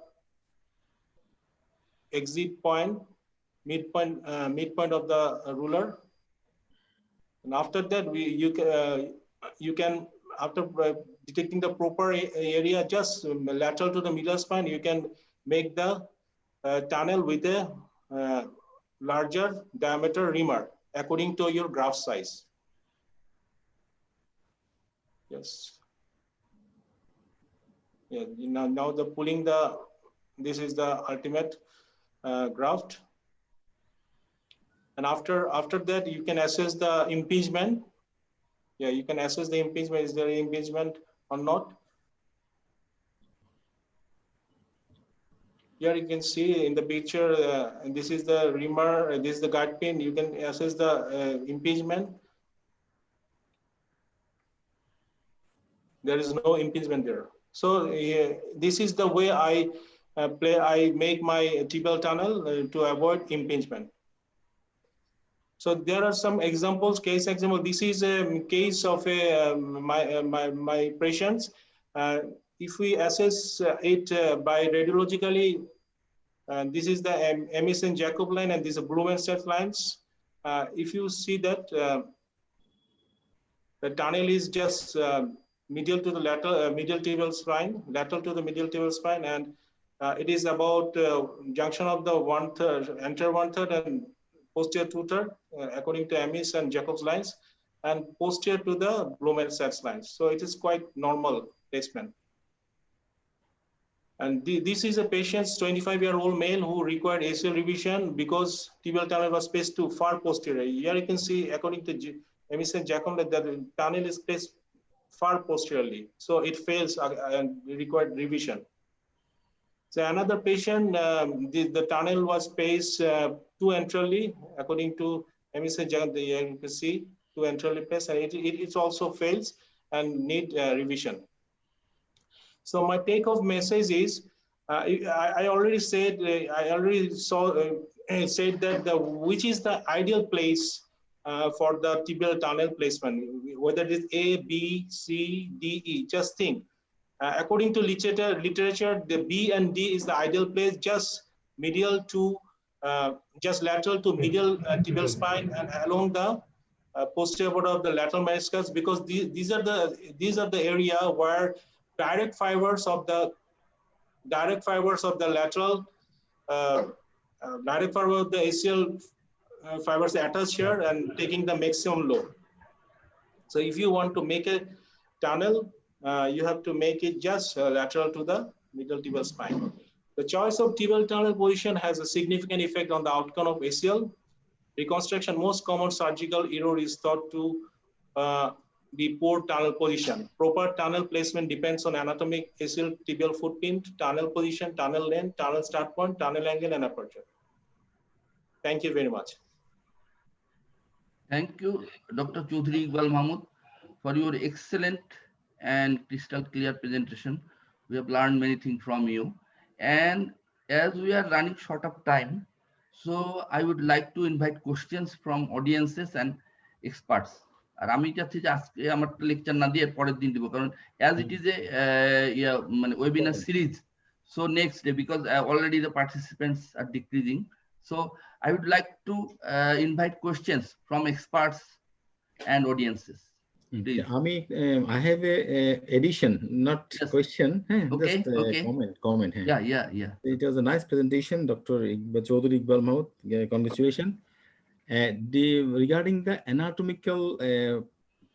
exit point, midpoint of the ruler, and after that you can after detecting the proper area just lateral to the medial spine, you can make the tunnel with a larger diameter reamer according to your graph size. Yes. Yeah. Now the pulling this is the ultimate graft, and after that you can assess the impingement. Yeah, you can assess the impingement. Is there impingement or not? Here you can see in the picture, this is the reamer, this is the guide pin. You can assess the impingement. There is no impingement there. So this is the way I make my tibial tunnel to avoid impingement. So there are some examples, case example. This is a case of my patients. If we assess it by radiologically, this is the Emerson Jacob line and this is Blumenstadt lines. If you see that the tunnel is just medial to the lateral, medial tibial spine, lateral to the medial tibial spine, and it is about junction of the 1/3, anterior 1/3 and posterior tutor according to Amis and Jacob's lines, and posterior to the Bloom-Sachs lines. So it is quite normal placement. And this is a patient's 25-year-old male who required ACL revision because tibial tunnel was placed too far posterior. Here you can see, according to Amis and Jacob, that the tunnel is placed far posteriorly, so it fails and required revision. So another patient, the tunnel was placed too enterally, according to Amis and Jacob. You can see too enterally placed, and it also fails and need revision. So my take-home message is, I already said, said that which is the ideal place for the tibial tunnel placement, whether it is A, B, C, D, E. Just think. According to literature, the B and D is the ideal place, just medial to, just lateral to medial tibial spine and along the posterior border of the lateral meniscus, because these are the area where direct fibers of the lateral, direct fiber of the ACL fibers attached here and taking the maximum load. So if you want to make a tunnel, you have to make it just lateral to the middle tibial spine. The choice of tibial tunnel position has a significant effect on the outcome of ACL reconstruction. Most common surgical error is thought to be poor tunnel position. Proper tunnel placement depends on anatomic ACL tibial footprint, tunnel position, tunnel length, tunnel start point, tunnel angle, and aperture. Thank you very much. Thank you, Dr. Chaudhary Iqbal Mahmood, for your excellent and crystal clear presentation. We have learned many things from you. And as we are running short of time, so I would like to invite questions from audiences and experts. আর আমি চাচ্ছি যে আজকে আমার lecture না দিয়ে পরের দিন দিব, কারণ as it is a মানে webinar series, so next day, because already the participants are decreasing, so I would like to invite questions from experts and audiences. Please. I have a addition, not question. Okay, just okay. Comment. Yeah. It was a nice presentation, Dr. Chaudhary Iqbal Mahmood. Congratulations. Regarding the anatomical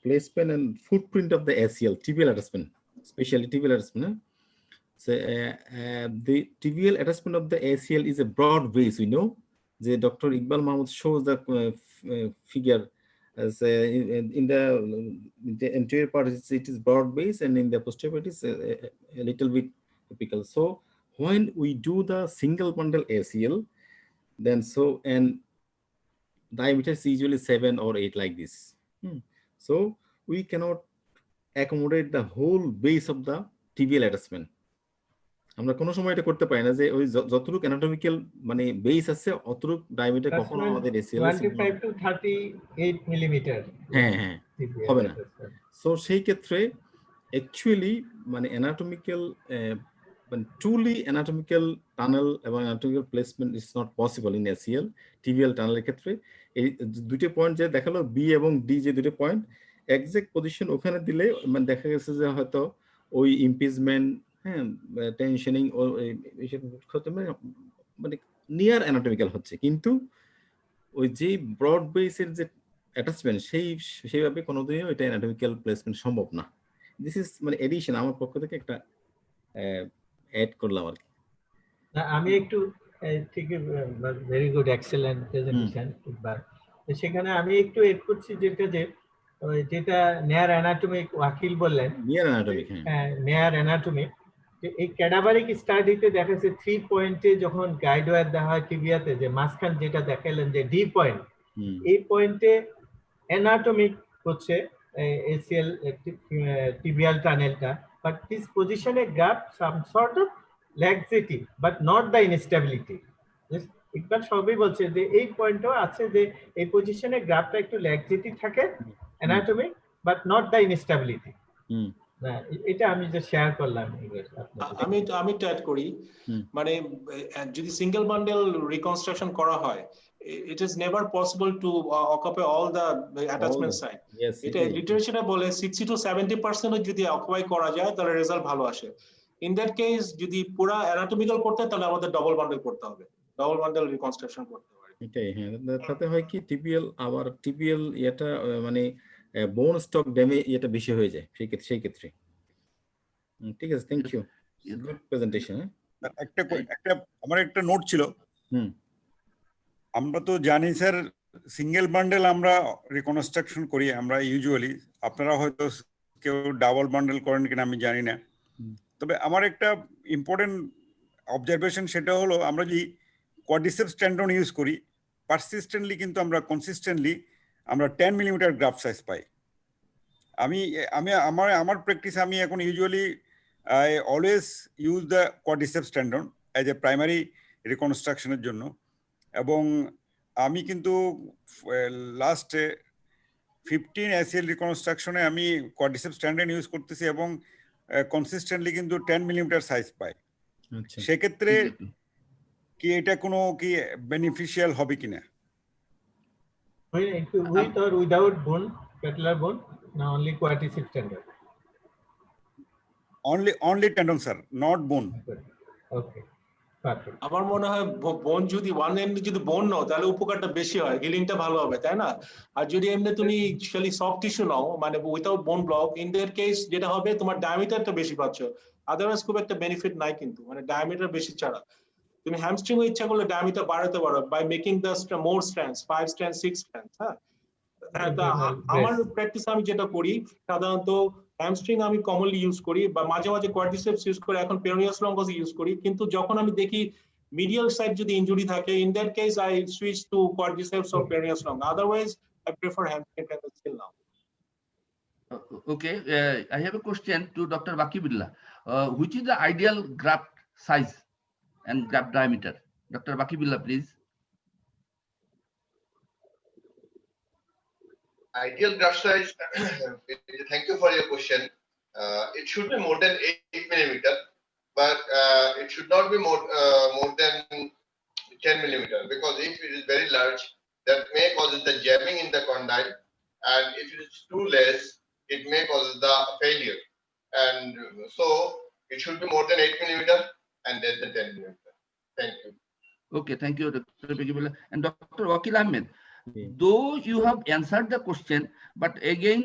placement and footprint of the ACL, tibial attachment, especially tibial attachment. So the tibial attachment of the ACL is a broad base. We know the Dr. Iqbal Mahmood shows the figure as in the anterior part it is broad base, and in the posterior part is a little bit apical. So when we do the single bundle ACL, then and diameter is usually 7 or 8 like this. So we cannot accommodate the whole base of the tibial attachment. আমরা কোনো সময় এটা করতে পারি না যে ওই যতটুকু অ্যানাটমিক্যাল মানে বেস আছে অতটুকু ডায়ামিটার কখনো আমাদের এসিএল 25 to 38 মিলিমিটার হ্যাঁ হবে না। সো সেই ক্ষেত্রে অ্যাকচুয়ালি মানে অ্যানাটমিক্যাল মানে ট্রুলি অ্যানাটমিক্যাল টানেল এবং anatomical placement is not possible in ACL tibial টানেলের ক্ষেত্রে। এই দুটো পয়েন্ট যে দেখালো বি এবং ডি, যে দুটো পয়েন্ট এক্সাক্ট পজিশন ওখানে দিলে মানে দেখা গেছে যে হয়তো ওই ইমপিজমেন্ট, টেনশনিং ও মানে নিয়ার অ্যানাটমিক্যাল হচ্ছে, কিন্তু ওই যে ব্রড বেসের যে অ্যাটাচমেন্ট সেইভাবে কোনোদিনও এটা অ্যানাটমিক্যাল প্লেসমেন্ট সম্ভব না। দিস ইজ মানে এডিশন আমার পক্ষ থেকে একটা অ্যাড করলাম আর কি। আমি একটু ঠিক ভেরি গুড এক্সেলেন্ট প্রেজেন্টেশন, সেখানে আমি একটু এড করছি যেটা নেয়ার অ্যানাটমিক ওয়াকিল বললেন, নেয়ার অ্যানাটমিক, এই ক্যাডাভারিক স্টাডিতে দেখা যাচ্ছে 3 পয়েন্টে যখন গাইড ওয়্যার দেওয়া হয় টিবিয়াতে, যে মাঝখান যেটা দেখাইলেন যে ডি পয়েন্ট, এই পয়েন্টে অ্যানাটমিক হচ্ছে ACL tibial টানেলটা, বাট দিস পজিশনে gap some sort of laxity but not the instability. Iqbal সবই বলছে যে এই পয়েন্টও আছে যে এই পজিশনে গ্রাফটা একটু laxity থাকে anatomy but not the instability. এটা আমি যে শেয়ার করলাম। আমি তো অ্যাড করি, মানে যদি সিঙ্গেল বান্ডেল রিকনস্ট্রাকশন করা হয়, it is never possible to occupy all the attachment site. এটা লিটারেচারে বলে 60 to 70% যদি অকুপাই করা যায় তাহলে রেজাল্ট ভালো আসে। ইন দ্যাট কেস যদি পুরো অ্যানাটমিক্যাল করতে তাহলে আমাদের ডবল বান্ডেল করতে হবে। ডাবল বান্ডেল রিকনস্ট্রাকশন করতে পারি। এটাই, হ্যাঁ, তাতে হয় কি টিপিএল আবার টিপিএল এটা মানে বোন স্টক ড্যামেজ এটা বেশি হয়ে যায় সেই ক্ষেত্রে। ঠিক আছে, থ্যাংক ইউ, গুড প্রেজেন্টেশন। একটা আমার একটা নোট ছিল। আমরা তো জানি স্যার সিঙ্গেল বান্ডেল আমরা রিকনস্ট্রাকশন করি আমরা ইউজুয়ালি, আপনারা হয়তো কেউ ডাবল বান্ডেল করেন কিনা আমি জানি না। তবে আমার একটা ইম্পর্টেন্ট অবজারভেশন সেটা হলো আমরা যদি কোয়াড্রিসেপস টেন্ডন ইউজ করি পারসিস্টেন্টলি কিন্তু আমরা কনসিস্টেন্টলি আমরা 10 মিলিমিটার গ্রাফ সাইজ পাই। আমি আমি আমার প্র্যাকটিসে আমি এখন usually I always use the quadriceps tendon as a primary রিকনস্ট্রাকশনের জন্য। এবং আমি কিন্তু লাস্ট 15 ACL রিকনস্ট্রাকশনে আমি কোয়াড্রিসেপস টেন্ডন ইউজ করতেছি এবং কনসিস্টেন্টলি কিন্তু 10 মিলিমিটার সাইজ পাই। সেক্ষেত্রে কি এটা কোনো কি বেনিফিশিয়াল হবে কিনা? With or without bone, patellar bone, no, only quadriceps tendon. Only tendon, sir, not bone. Okay. Perfect. আমার মনে হয় বোন যদি ওয়ান এন্ড যদি বোন নাও তাহলে উপকারটা বেশি হয়, হিলিংটা ভালো হবে, তাই না? আর যদি এমনি তুমি খালি সফট টিস্যু নাও মানে উইথাউট বোন ব্লক, ইন দেয়ার কেস যেটা হবে তোমার ডায়ামিটারটা বেশি পাচ্ছ, আদারওয়াইজ খুব একটা বেনিফিট নাই কিন্তু, মানে ডায়ামিটার বেশি ছাড়া। তুমি হ্যামস্ট্রিং এর ইচ্ছা করলে ডায়ামিটার বাড়াতে পারো by making the more strands, 5 strands 6 strands. হ্যাঁ, আমার প্র্যাকটিস আমি যেটা করি সাধারণত হ্যামস্ট্রিং আমি কমনলি ইউজ করি বা মাঝে মাঝে কোয়াড্রিসেপস ইউজ করি, এখন পেরিনিয়াস লঙ্গাস ইউজ করি। কিন্তু যখন আমি দেখি মিডিয়াল সাইড যদি ইনজুরি থাকে, in that case I switch to quadriceps or peroneus longus, otherwise I prefer hamstring tendon still now. Okay, I have a question to Dr. Bakibullah. Which is the ideal graft size and graft diameter? Dr. Bakibullah, please. Ideal graft size, thank you for your question. It should be more than 8 millimeter, but it should not be more than 10 millimeter, because if it is very large, that may cause the jamming in the condyle, and if it is too less, it may cause the failure. And so it should be more than 8 millimeter and less than 10 millimeter. Thank you. Okay, thank you, Dr. Bakibullah. And Dr. Wakil Ahmed, though you have answered the question, but again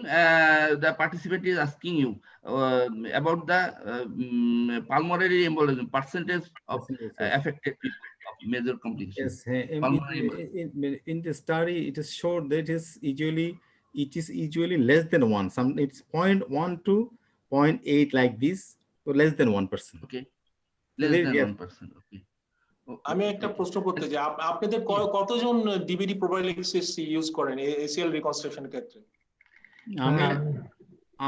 the participant is asking you about the pulmonary embolism percentage of affected people of major complications. Yes, in the study it is showed that it is usually less than 1. Some it's 0.1 to 0.8 like this, so less than 1%. Okay, less than 1%. Okay. আমি একটা প্রশ্ন করতে চাই, আপনাদের কতজন DBD প্রোফাইলিক্সিস use করেন ACL রিকনস্ট্রাকশনের ক্ষেত্রে?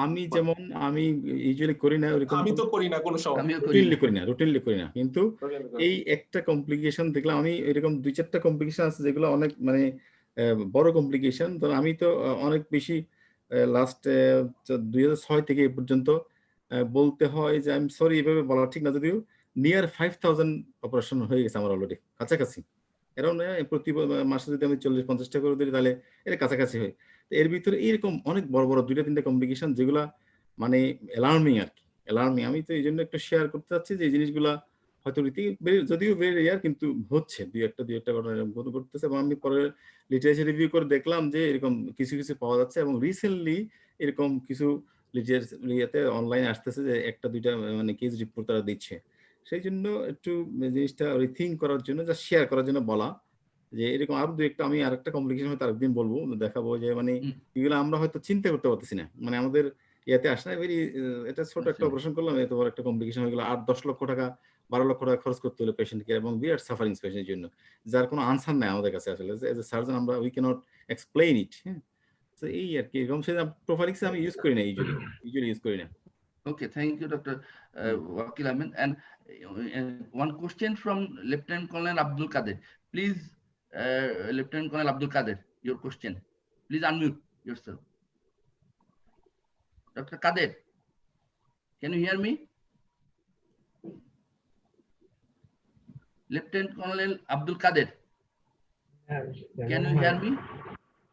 আমি যেমন আমি ইউজুয়ালি করি না, আমি তো করি না কোনো সময়, রুটিনলি করি না, কিন্তু এই একটা কমপ্লিকেশন দেখলাম আমি, এরকম 2-4টা কমপ্লিকেশন আছে যেগুলো অনেক মানে বড় কমপ্লিকেশন। তো আমি তো অনেক বেশি লাস্ট 2006 থেকে এই পর্যন্ত বলতে হয় যে আমি সরি এভাবে বলা ঠিক না, যদিও নিয়ার 5000 অপারেশন হয়ে গেছে আমার অলরেডি, কাছাকাছি। এরকম প্রতি মাসে যদি আমি 40-50টা করে দিই তাহলে এর কাছাকাছি হয়। তো এর ভিতরে এরকম অনেক বড় বড় 2-3টা কমপ্লিকেশন যেগুলা মানে অ্যালার্মিং আর কি, অ্যালার্মিং। আমি তো এই জন্য একটু শেয়ার করতে চাচ্ছি যে এই জিনিসগুলা হয়তো যদিও ভেরি রেয়ার কিন্তু হচ্ছে, দুই একটা ঘটনা এরকম ঘটতেছে। এবং আমি পরে লিটারেচার রিভিউ করে দেখলাম যে এরকম কিছু কিছু পাওয়া যাচ্ছে, এবং রিসেন্টলি এরকম কিছু লিটারেচার অনলাইনে আসতেছে যে 1-2টা মানে কেস রিপোর্ট তারা দিচ্ছে। সেই জন্য একটু জিনিসটা রিথিঙ্ক করার জন্য, যা শেয়ার করার জন্য বলা, যে এরকম আরো 2-একটা আমি আরেকটা কমপ্লিকেশন হয়তো আরেকদিন বলবো, দেখাবো যে মানে এগুলো আমরা হয়তো চিন্তা করতে পারতেছি না, মানে আমাদের ইয়াতে আসে না। এটা ছোট একটা অপারেশন করলাম, এত বড় একটা কমপ্লিকেশন হয়ে গেল, 8-10 লক্ষ টাকা 12 লক্ষ টাকা খরচ করতে হলো পেশেন্টকে, এবং বি আর সাফারিং পেশেন্টের জন্য, যার কোনো আনসার নাই আমাদের কাছে আসলে। এজ এ সার্জন আমরা উই ক্যানট এক্সপ্লেইন ইট। হ্যাঁ, তো এই আর কি, এরকম সে প্রোফাইলিক্স আমি ইউজ করি না, ইউজুয়ালি ইউজ করি না। Okay, thank you, Dr. Wakil Ahmed. And one question from Lieutenant Colonel Abdul Kader. Please, Lieutenant Colonel Abdul Kader, your question. Please unmute yourself. Dr. Kader, can you hear me? Lieutenant Colonel Abdul Kader, can you hear me?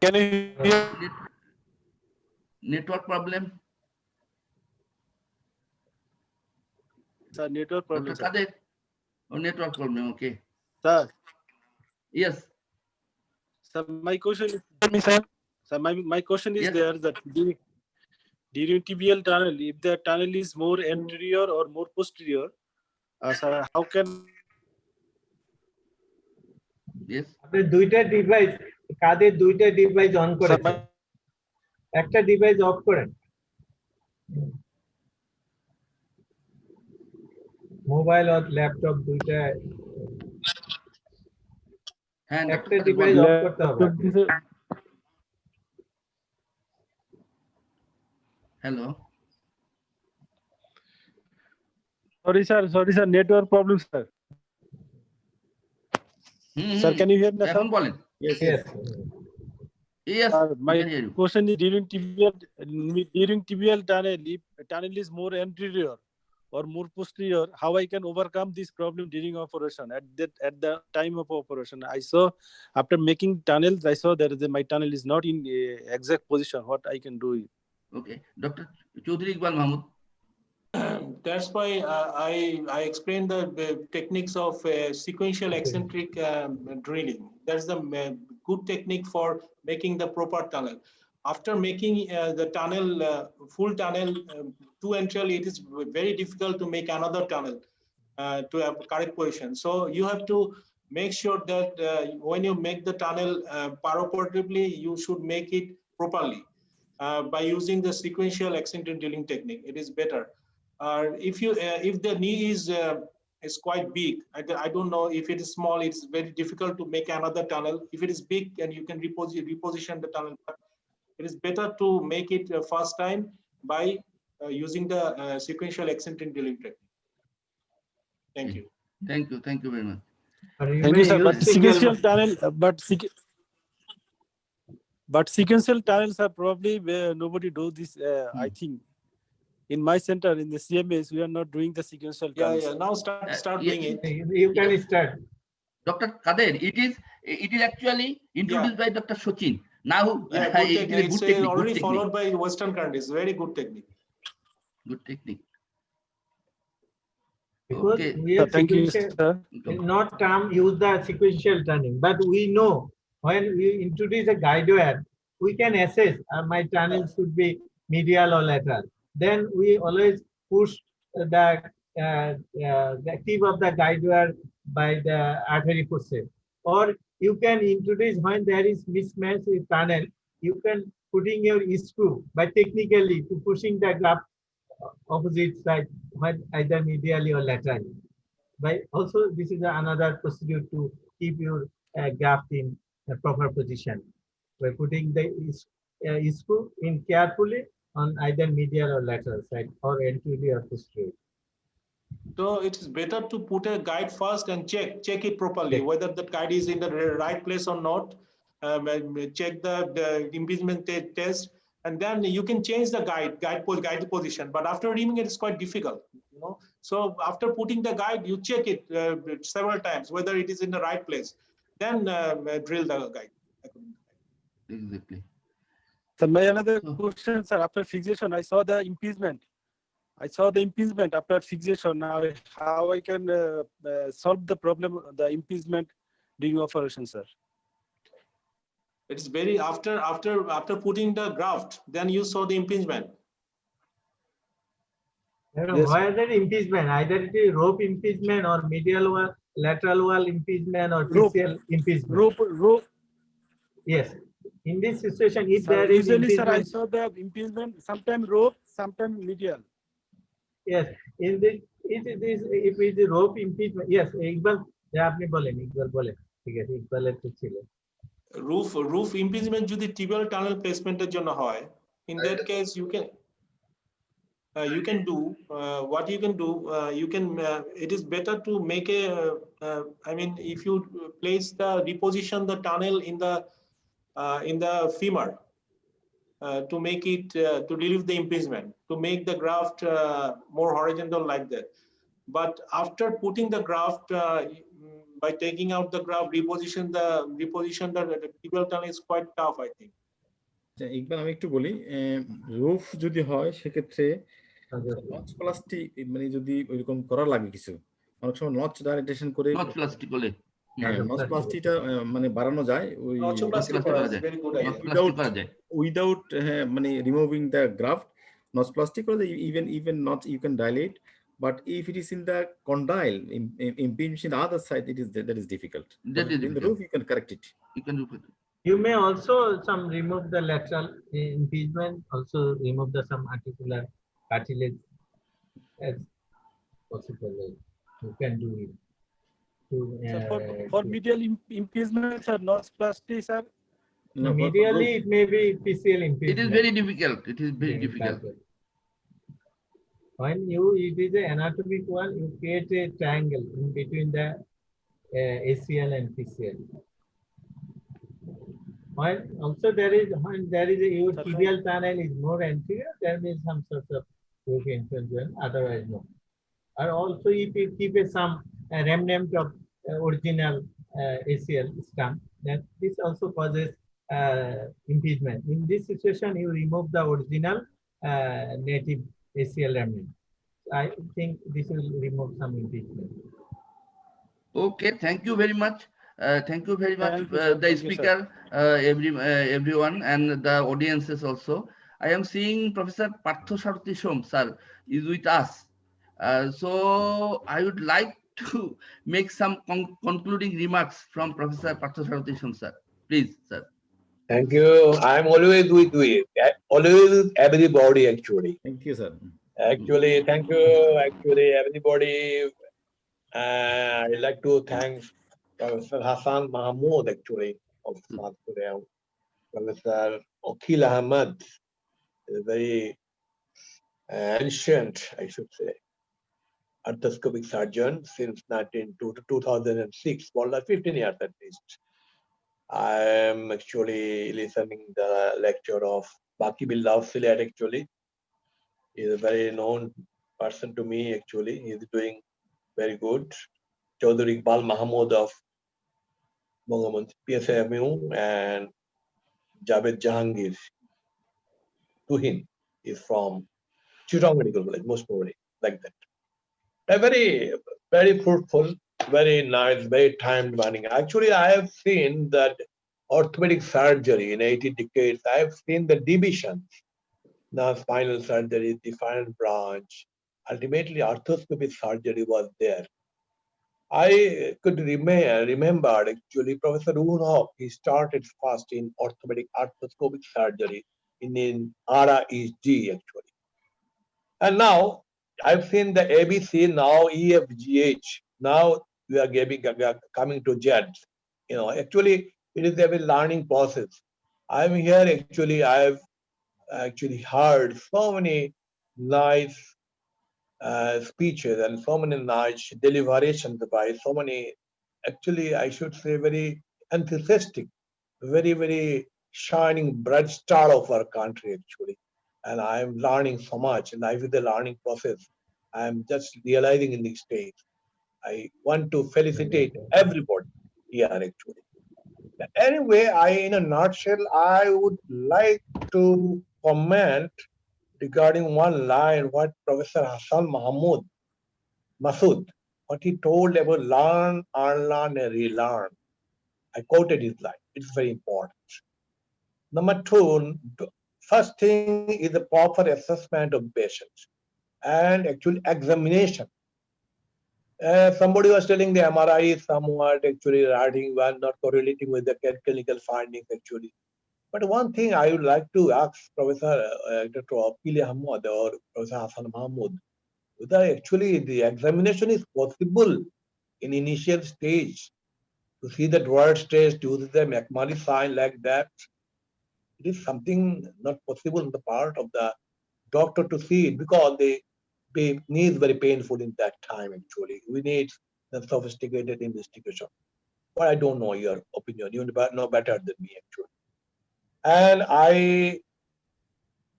Can you hear? Network problem? Sir, network problem. Dr. Kader, or network problem, okay. Sir. Yes. So my question is, so my question is Yes. there that during tibial tunnel, if the tunnel is more anterior or more posterior, so how can Yes. আপনার দুইটা device, কাদের দুইটা device on করেছেন? একটা device of করেন, mobile আর laptop দুইটা, হ্যাঁ, একটা device of করতে হবে। Hello, sorry sir, network problem sir. Sir, can you hear me? এখন বলেন। Yes. Yes, My we can hear you. question is during tibial tunnel, if tunnel is more anterior or more posterior, how I can overcome this problem during operation? At the time of operation, I saw after making tunnels, I saw that my tunnel is not in exact position. What I can do? Okay, Dr. Chaudhary Iqbal Mahmood. That's why I explained the techniques of sequential eccentric drilling. That's the good technique for making the proper tunnel. After making the tunnel, full tunnel to entrail, it is very difficult to make another tunnel to have correct position. So you have to make sure that when you make the tunnel perioperatively, you should make it properly by using the sequential eccentric drilling technique. It is better. If the knee is quite big, I don't know, if it is small, it's very difficult to make another tunnel. If it is big, and you can reposition the tunnel, but it is better to make it first time by using the sequential eccentric drilling technique. Thank you. Thank you very much. Thank you, sir. But sequential tunnel, but sequential tunnels are probably nobody do this. I think in my center in the CMS, we are not doing the sequential tunnels. Yeah. Now start doing it. You can start. Dr. Kader, it is actually introduced by Dr. Sachin. Now, Yeah, it is a good technique. already Good followed technique. by Western countries. Very good technique. Good technique. Because Okay. we have Thank you, sequential, sir. not term use the sequential turning, but we know when we introduce a guide wire, we can assess my tunnel should be medial or lateral. Then we always push the tip of the guide wire by the artery process. Or you can introduce when there is mismatch with tunnel, you can putting your screw by technically to pushing the graft opposite side, when either medially or laterally. But also, this is another procedure to keep your graft in a proper position by putting the screw in carefully on either medial or lateral side, or anterior or posterior. So it is better to put a guide first and check it properly, whether the guide is in the right place or not. Check the impingement test, and then you can change the guide position. But after removing it, it's quite difficult, you know. So after putting the guide, you check it several times whether it is in the right place. Then drill the guide. Exactly. So my another question, sir. After fixation, I saw the impingement. After fixation. Now, how I can solve the problem, the impingement during operation, sir? It's very after putting the graft, then you saw the impingement. Yes. Why is that impingement? Either it is rope impingement or medial wall, lateral wall impingement or PCL impingement. Rope. Yes. In this situation, if sir, there is usually, impingement, sir, I saw the impingement, sometimes rope, sometimes medial. Yes. In this, if it is rope impingement, yes. Iqbal, আপনি বলেন, Iqbal বলেন, ঠিক আছে, Iqbal একটু ছিল। Roof impingement যদি tibial tunnel placement এর জন্য হয়, in that case you can do what you can do. It is better to make a I mean, if you reposition the tunnel in the femur to make it to relieve the impingement, to make the graft more horizontal like that. But after putting the graft, by taking out the graft, reposition the tibial tunnel is quite tough, I think. একবার আমি একটু বলি, roof যদি হয় সেক্ষেত্রে notch plastic মানে যদি ওইরকম করা লাগে কিছু, অনেক সময় নচ ডাইরেকশন করে হ্যাঁ, নসপ্লাস্টিটা মানে বাড়ানো যায় ওই Notchoplasty করা is very good idea. নসপ্লাস্টি করা যায় without মানে removing the graft. Notchplasty করে even not you can dilate, but if it is in the condyle impingement in the other side, that is difficult. That But is in the difficult. roof you can correct it. you can look at it. You may also some remove the lateral impingement, also remove the some articular cartilage as possible. You can do it. Sir, for medial impingement, sir, notchplasty, sir. No, medially it may be PCL impingement. It is very difficult. It is very difficult. When it is an anatomic one, you create a triangle in between the ACL and PCL. When also when there is your tibial tunnel is more anterior, there is some sort of infringement, otherwise no. And also if you keep some remnant of original ACL stump, then this also causes impingement. In this situation, you remove the original native ACL remnant. I think this will remove some impingement. Okay, thank you very much. Thank you very much, Thank you, sir. the Thank you, speaker, everyone, and the audiences also. I am seeing Professor Partho Saruthi Shom, sir, is with us. So I would like to make some concluding remarks from Professor Partho Saruthi Shom, sir. Please, sir. Thank you. I'm always with you. Always with everybody, actually. Thank you, sir. Actually, thank you. Actually, everybody. I'd like to thank Professor Hassan Mahmood, actually, of South Korea. Professor Okhil Ahmed is a very ancient, I should say, arthroscopic surgeon since 2006, more than 15 years at least. I am actually listening the lecture of Baki Billah Silat, actually. He is a very known person to me, actually. He is doing very good. Chaudhary Iqbal Mahmood of Bangamund PSMU and Javed Jahangir Tuhin is from Chittagong Medical College, most probably, like that. They're very fruitful, very nice, very time demanding. Actually, I have seen that orthopedic surgery in 80 decades, I have seen the divisions. Now spinal surgery, the final branch. Ultimately, arthroscopic surgery was there. I could remember actually Professor Unhoff, he started first in orthopedic arthroscopic surgery in ARA East G actually. And now I've seen the ABC, now EFGH. Now we are coming to Z. Actually it is a very learning process. I'm here actually, I've actually heard so many nice speeches and so many nice deliberations by so many, actually I should say very enthusiastic, very shining bright star of our country actually. And I'm learning so much, and I with the learning process, I'm just realizing in this stage. I want to felicitate everybody here actually. Anyway, in a nutshell, I would like to comment regarding one line what Professor Hassan Masood, what he told about learn, unlearn, and relearn. I quoted his line. It's very important. Number two, first thing is the proper assessment of patients and actual examination. Somebody was telling the MRI is somewhat actually writing well, not correlating with the clinical findings actually. But one thing I would like to ask Professor Dr. Okhil Ahmed or Professor Hassan Mahmood, whether actually the examination is possible in initial stage to see the word stage, to use the McMurray sign like that. It is something not possible on the part of the doctor to see it because the knee is very painful in that time actually. We need the sophisticated investigation. But I don't know your opinion. You know better than me actually. And I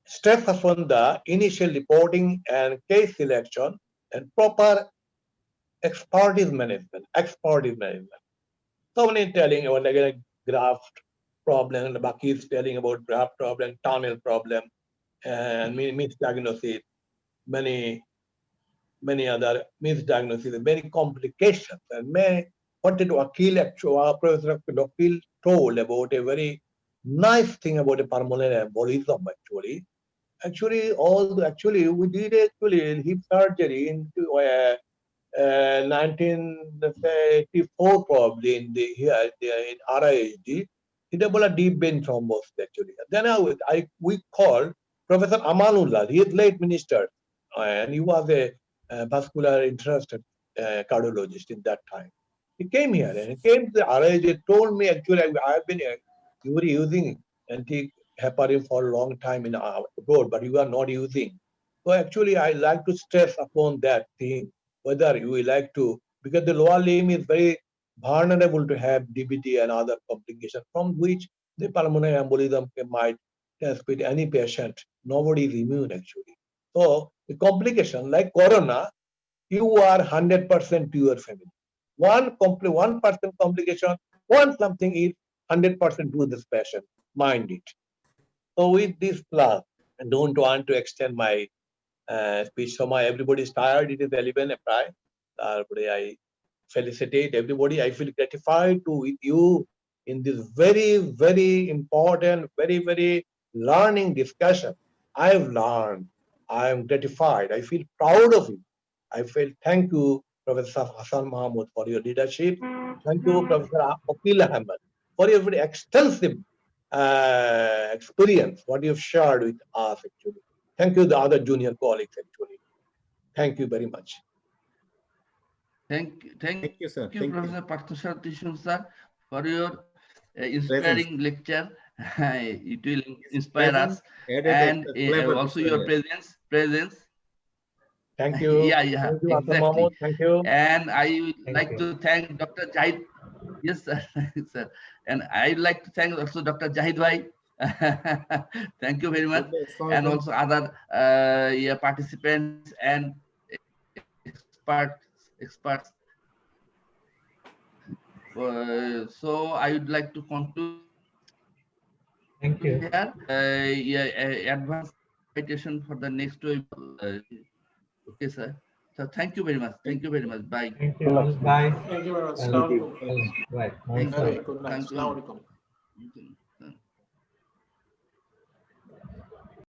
stress upon the initial reporting and case selection and proper expertise management. So many telling about like a graft problem, and Baki is telling about graft problem, tunnel problem, and misdiagnosis, many other misdiagnoses, many complications, and what did Professor Wakil told about a very nice thing about a pulmonary embolism actually. Actually, we did hip surgery in 1984 probably in the here in RISD. He developed a deep vein thrombosis actually. Then we called Professor Amanullah. He is late minister, and he was a vascular interested cardiologist in that time. He came here and he came to the RISD. Told me actually I have been you were using anti-heparin for a long time in abroad, but you are not using. So actually, I like to stress upon that thing, whether you will like to, because the lower limb is very vulnerable to have DVT and other complications from which the pulmonary embolism might transmit any patient. Nobody is immune actually. So the complication like corona, you are 100% to your family. One 1% complication, one something is 100% to this patient. Mind it. So with this class, I don't want to extend my speech. So everybody is tired. It is 11 April. I felicitate everybody. I feel gratified to with you in this very, very important, very, very learning discussion. I have learned. I am gratified. I feel proud of you. I feel thank you, Professor Hassan Mahmood, for your leadership. Thank you, Professor Akil Ahmed, for your very extensive experience, what you've shared with us actually. Thank you, the other junior colleagues actually. Thank you very much. Thank you, sir. Thank you, Professor Parthasar Tishun sir, for your inspiring lecture. It will inspire us, and also your presence. Thank you. Yeah, Thank you, exactly. Thank you. And I would Thank like you. to thank Dr. Jahid. Yes, sir. Sir. And I'd like to thank also Dr. Jahid Bhai. Thank you very much. And also other participants and experts. So I would like to conclude Thank you. here. Advance invitation for the next week. Okay, sir. So thank you very much. Thank you very much. Bye. Thank you all. Bye. Thank you very much. Right. Thank Namaskar. you. Good night. Thank Assalamu alaikum. you.